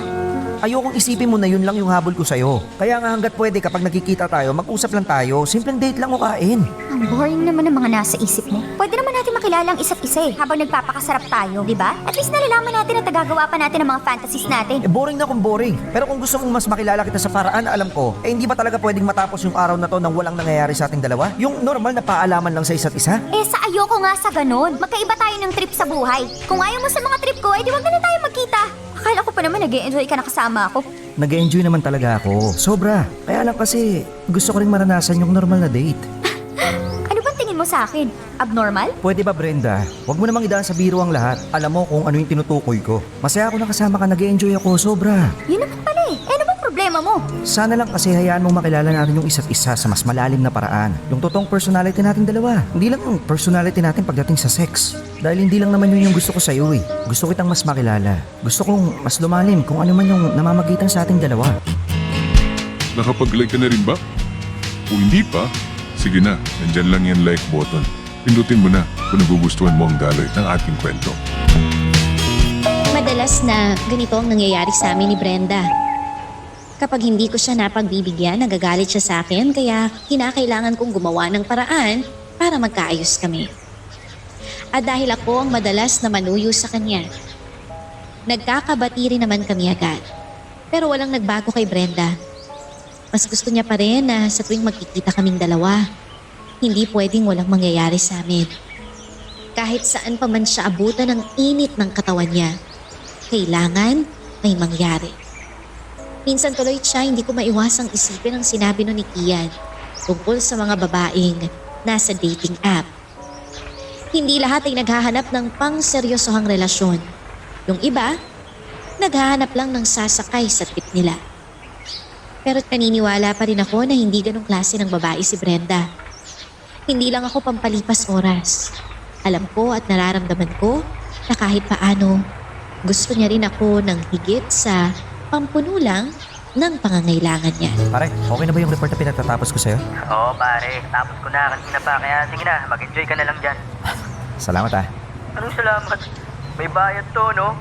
Ayokong isipin mo na yun lang yung habol ko sa'yo. Kaya nga hanggat pwede kapag nakikita tayo, mag-usap lang tayo. Simpleng date lang o kain. Ang boring naman ng mga nasa isip mo. Pwede naman natin makilala ang isa't isa eh, habang nagpapakasarap tayo, di ba? At least nalalaman natin at nagagawa pa natin ang mga fantasies natin. Boring na kung boring. Pero kung gusto mong mas makilala kita sa paraan na alam ko, hindi ba talaga pwedeng matapos yung araw na to nang walang nangyayari sa ating dalawa? Yung normal na paalaman lang sa isa't isa? Eh sa ayoko nga sa ganun. Magkaiba tayo ng trip sa buhay. Kung ayaw mo sa mga trip ko, eh di wag na lang tayo magkita. Akala ko pa naman nag-e-enjoy ka na kasama ako. Nag-enjoy naman talaga ako. Sobra. Kaya lang kasi gusto ko rin maranasan yung normal na date. Ano bang tingin mo sa akin? Abnormal? Pwede ba Brenda? Huwag mo namang idaan sa biro ang lahat. Alam mo kung ano yung tinutukoy ko. Masaya ako na kasama ka, nag-enjoy ako. Sobra. Yun naman pala eh. Eh ano bang problema mo? Sana lang kasi hayaan mong makilala natin yung isa't isa sa mas malalim na paraan. Yung totoong personality natin dalawa. Hindi lang yung personality natin pagdating sa sex. Dahil hindi lang naman yun yung gusto ko sa'yo eh. Gusto kitang mas makilala. Gusto kong mas lumalim kung ano man yung namamagitan sa ating dalawa. Nakapag-like ka na rin ba? Kung hindi pa, sige na, nandyan lang yung like button. Pindutin mo na kung nagugustuhan mo ang daloy ng ating kwento. Madalas na ganito ang nangyayari sa amin ni Brenda. Kapag hindi ko siya napagbibigyan, nagagalit siya sa akin kaya kinakailangan kong gumawa ng paraan para magkaayos kami. At dahil ako ang madalas na manuyo sa kanya, nagkakabati rin naman kami agad. Pero walang nagbago kay Brenda. Mas gusto niya pa rin na sa tuwing magkikita kaming dalawa, hindi pwedeng walang mangyayari sa amin. Kahit saan pa man siya abutan ng init ng katawan niya, kailangan may mangyari. Minsan tuloy siya, hindi ko maiwasang isipin ang sinabi ni Kian tungkol sa mga babaeng nasa dating app. Hindi lahat ay naghahanap ng pang-seryosohang relasyon. Yung iba, naghahanap lang ng sasakay sa trip nila. Pero naniniwala pa rin ako na hindi ganong klase ng babae si Brenda. Hindi lang ako pampalipas oras. Alam ko at nararamdaman ko na kahit paano, Gusto niya rin ako ng higit sa pampuno lang ng pangangailangan niya. Pare, okay na ba yung report na pinagtatapos ko sa'yo? Oo pare, tapos ko na kanina pa. Kaya sige na, mag-enjoy ka na lang dyan. Salamat ah. Anong salamat? May bayad to, no?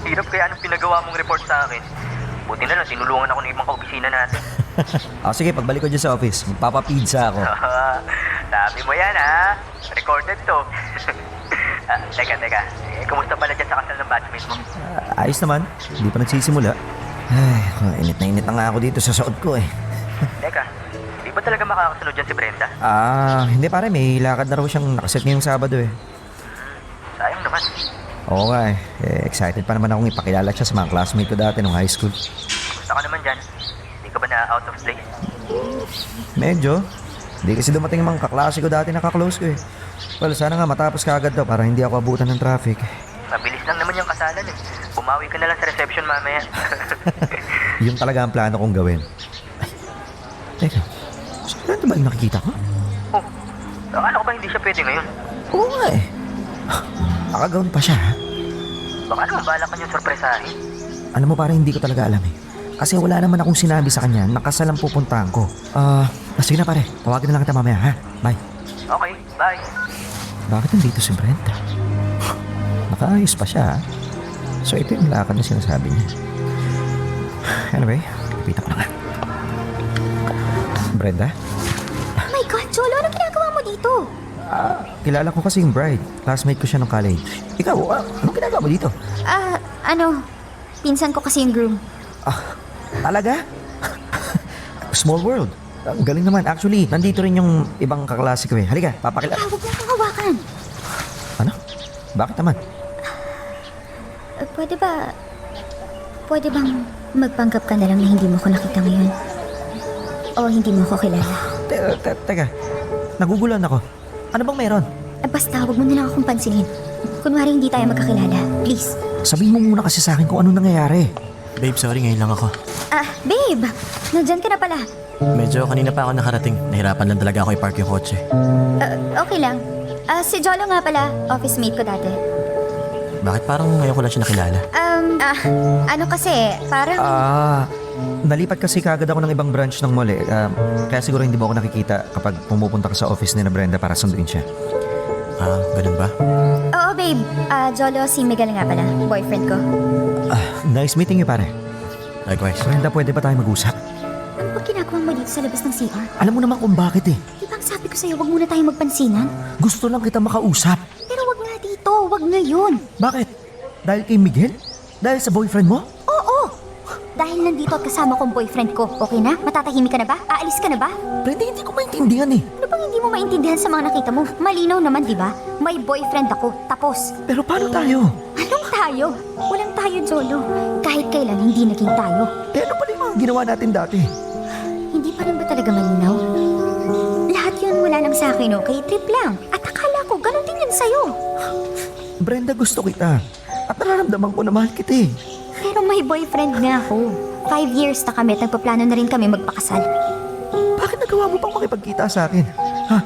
Hirap kaya anong pinagawa mong report sa akin. Buti na lang, tinulungan ako ng ibang kaopisina natin. Sige, pagbalik ko dyan sa office, magpapapizza ako. Sabi mo yan, ha? Recorded to. Teka. Kumusta pala dyan sa kasal ng batchmate mo? Ayos naman, hindi pa nagsisimula. Ay, init na nga ako dito sa suot ko eh. Teka, hindi ba talaga makakasunod dyan si Brenda? Hindi pare, may lakad na raw siyang nakaset ngayong Sabado eh. Sayang naman. Oo nga eh. Excited pa naman akong ipakilala siya sa mga classmate ko dati nung high school. Kumusta ka naman dyan? Hindi ka ba na out of place? Medyo. Hindi kasi dumating yung mga kaklase ko dati nakaklose ko eh. Well, sana nga matapos ka agad daw para hindi ako abutan ng traffic. Mabilis lang naman yung kasalan eh. Bumawi ka na lang sa reception mamaya. Yung talaga ang plano kong gawin. Ay, teka. Saan ba yung nakikita ko? Oh, akala ko ba hindi siya pwede ngayon? Oo nga eh. Nakagawin pa siya ha? Baka naman balak ka niyong sorpresahin. Alam mo parang hindi ko talaga alam eh. Kasi wala naman akong sinabi sa kanya na kasal ang pupuntahan ko. Sige na pare, tawagin na lang kita mamaya ha. Bye. Okay, bye. Bakit nandito si Brenda? Nakaayos pa siya ha? So ito yung lakad na sinasabi niya. Anyway, kapita ko na nga. Brenda? Oh my God, Jolo, ano ginagawa mo dito? Kilala ko kasi yung bride. Classmate ko siya nung college. Ikaw, anong ginagawa mo dito? Pinsan ko kasi yung groom. Talaga? Small world. Ang galing naman. Actually, nandito rin yung ibang kaklase ko eh. Halika, papakilala. Huwag mo akong hawakan. Ano? Bakit naman? Pwede bang magpanggap ka na lang na hindi mo ko nakita ngayon? O hindi mo ko kilala? Teka, nagugulan ako. Ano bang meron? Basta, huwag mo na lang akong pansinin. Kunwari hindi tayo magkakilala. Please. Sabihin mo muna kasi sa akin kung ano nangyayari. Babe, sorry, ngayon lang ako. Babe! Nandyan ka na pala. Medyo kanina pa ako nakarating. Nahirapan lang talaga ako i-park yung kotse. Okay lang. Si Jolo nga pala, office mate ko dati. Bakit parang ngayon ko lang siya nakilala? Ano kasi, parang... Nalipat kasi kagad ako ng ibang branch ng mall eh. Kaya siguro hindi mo ako nakikita kapag pumupunta ka sa office ni na Brenda para sunduin siya. Ganun ba? Oo, babe. Jolo, si Miguel nga pala. Boyfriend ko. Nice meeting you, pare. Likewise. Brenda, pwede ba tayo mag-usap? Ano ba ginagawa mo dito sa labas ng CR? Alam mo naman kung bakit eh. Di ba ang sabi ko sa'yo, wag muna tayong magpansinan? Gusto lang kita makausap. Pero wag nga dito, wag ngayon. Bakit? Dahil kay Miguel? Dahil sa boyfriend mo? Oo! Dahil nandito at kasama kong boyfriend ko, okay na? Matatahimik ka na ba? Aalis ka na ba? Brenda, hindi ko maintindihan eh. Ano bang hindi mo maintindihan sa mga nakita mo? Malinaw naman, di ba? May boyfriend ako, tapos. Pero paano tayo? Anong tayo? Walang tayo, Jolo. Kahit kailan, hindi naging tayo. Ano pala yung mga ginawa natin dati? Hindi pa rin ba talaga malinaw? Lahat yun wala lang sa akin, okay? Trip lang. At akala ko, ganun din yun sa'yo. Brenda, gusto kita. At nararamdaman ko na mahal kita eh. Pero may boyfriend nga ako. 5 years na kami at nagpaplano na rin kami magpakasal. Bakit nagawa mo pang makipagkita sa akin? Ha?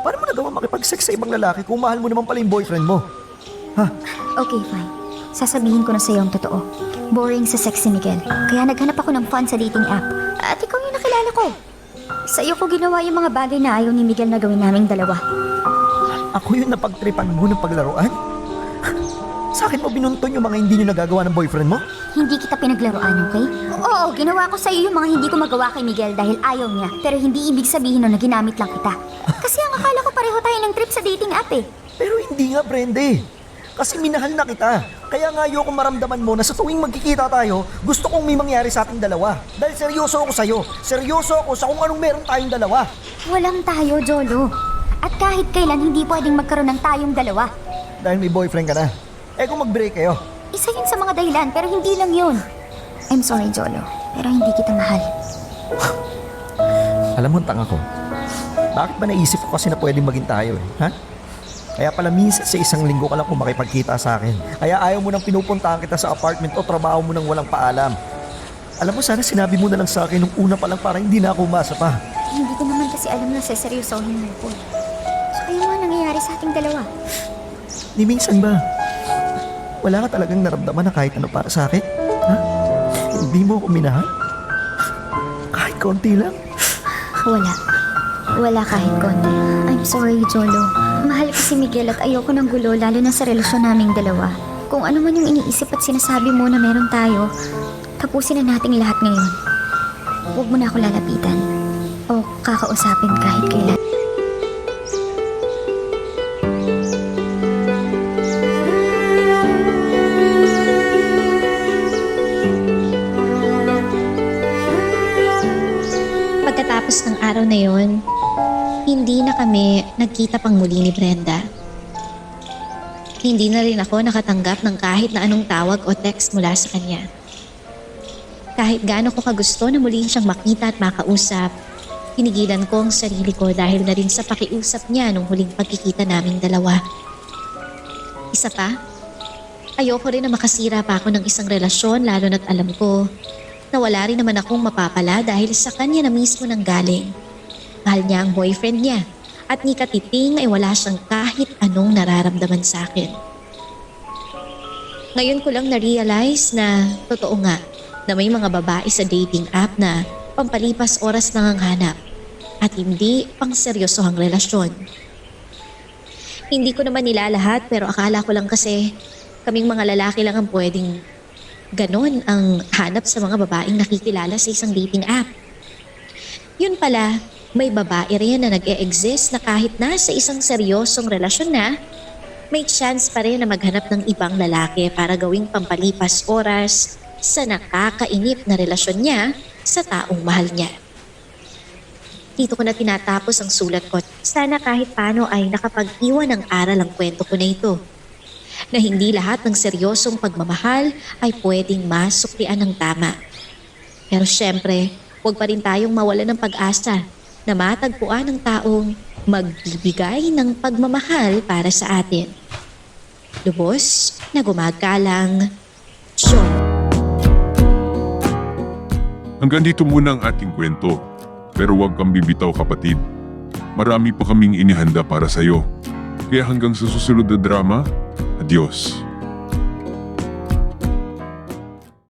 Paano mo nagawa makipag-sex sa ibang lalaki kung mahal mo naman pala yung boyfriend mo? Ha? Okay, fine. Sasabihin ko na sa'yo ang totoo. Boring sa sex si Miguel. Kaya naghanap ako ng fun sa dating app. At ikaw yung nakilala ko. Sa'yo ko ginawa yung mga bagay na ayaw ni Miguel na gawin naming dalawa. Ako yung napagtripan mo ng paglaruan? Sa akin mo binunton yung mga hindi nyo nagagawa ng boyfriend mo? Hindi kita pinaglaruan, okay? Oo, ginawa ko sa'yo yung mga hindi ko magawa kay Miguel dahil ayaw niya. Pero hindi ibig sabihin nun na ginamit lang kita. Kasi ang akala ko pareho tayo ng trip sa dating app eh. Pero hindi nga, Brenda eh. Kasi minahal na kita. Kaya nga ayoko maramdaman mo na sa tuwing magkikita tayo, gusto kong may mangyari sa ating dalawa. Dahil seryoso ako sa'yo. Seryoso ako sa kung anong meron tayong dalawa. Walang tayo, Jolo. At kahit kailan hindi pwedeng magkaroon ng tayong dalawa. Dahil may boyfriend ka na. Eh kung mag-break kayo. Isa yun sa mga dahilan, pero hindi lang yun. I'm sorry, Jolo, pero hindi kita mahal. Alam mo, tanga ko. Bakit ba naisip ko kasi na pwedeng maging tayo eh? Ha? Kaya pala minsan sa isang linggo ka lang kung makipagkita sa akin. Kaya ayaw mo nang pinupuntahan kita sa apartment o trabaho mo nang walang paalam. Alam mo, sana sinabi mo na lang sa akin nung una pa lang para hindi na ako umasa pa. Hindi ko naman kasi alam na seseryosohin mo ko. So, yung mga nangyayari sa ating dalawa. Ni minsan ba? Wala ka talagang naramdaman na kahit ano para sa akin? Ha? Hindi mo ako minahal? Kahit konti lang? Wala. Wala kahit konti. I'm sorry, Jolo. Mahal ko si Miguel at ayoko ng gulo lalo na sa relasyon naming dalawa. Kung ano man yung iniisip at sinasabi mo na meron tayo, tapusin na nating lahat ngayon. Huwag mo na ako lalapitan o kakausapin kahit kailan. Pagkatapos ng araw na yon, hindi na kami nagkita pang muli ni Brenda. Hindi na rin ako nakatanggap ng kahit na anong tawag o text mula sa kanya. Kahit gaano ko kagusto na muli siyang makita at makausap, pinigilan ko ang sarili ko dahil na rin sa pakiusap niya nung huling pagkikita naming dalawa. Isa pa, ayoko rin na makasira pa ako ng isang relasyon lalo na't alam ko na wala rin naman akong mapapala dahil sa kanya na mismo nang galing. Mahal niya ang boyfriend niya at ni Katiting ay wala siyang kahit anong nararamdaman sa akin. Ngayon ko lang na-realize na totoo nga na may mga babae sa dating app na pampalipas oras lang ang hanap at hindi pang seryosohang relasyon. Hindi ko naman nilalahat pero akala ko lang kasi kaming mga lalaki lang ang pwedeng ganon ang hanap sa mga babaeng nakikilala sa isang dating app. Yun pala, may babae rin na nag-e-exist na kahit nasa isang seryosong relasyon na, may chance pa rin na maghanap ng ibang lalaki para gawing pampalipas oras sa nakakainip na relasyon niya sa taong mahal niya. Dito ko na tinatapos ang sulat ko. Sana kahit paano ay nakapag-iwan ng aral ang kwento ko na ito. Na hindi lahat ng seryosong pagmamahal ay pwedeng masuklian ng tama. Pero syempre, huwag pa rin tayong mawalan ng pag-asa na matagpuan ng taong magbibigay ng pagmamahal para sa atin. Lubos na gumagalang, Sean. Hanggang dito muna ang ating kwento. Pero huwag kang bibitaw kapatid. Marami pa kaming inihanda para sa'yo. Kaya hanggang sa susunod na drama, adios.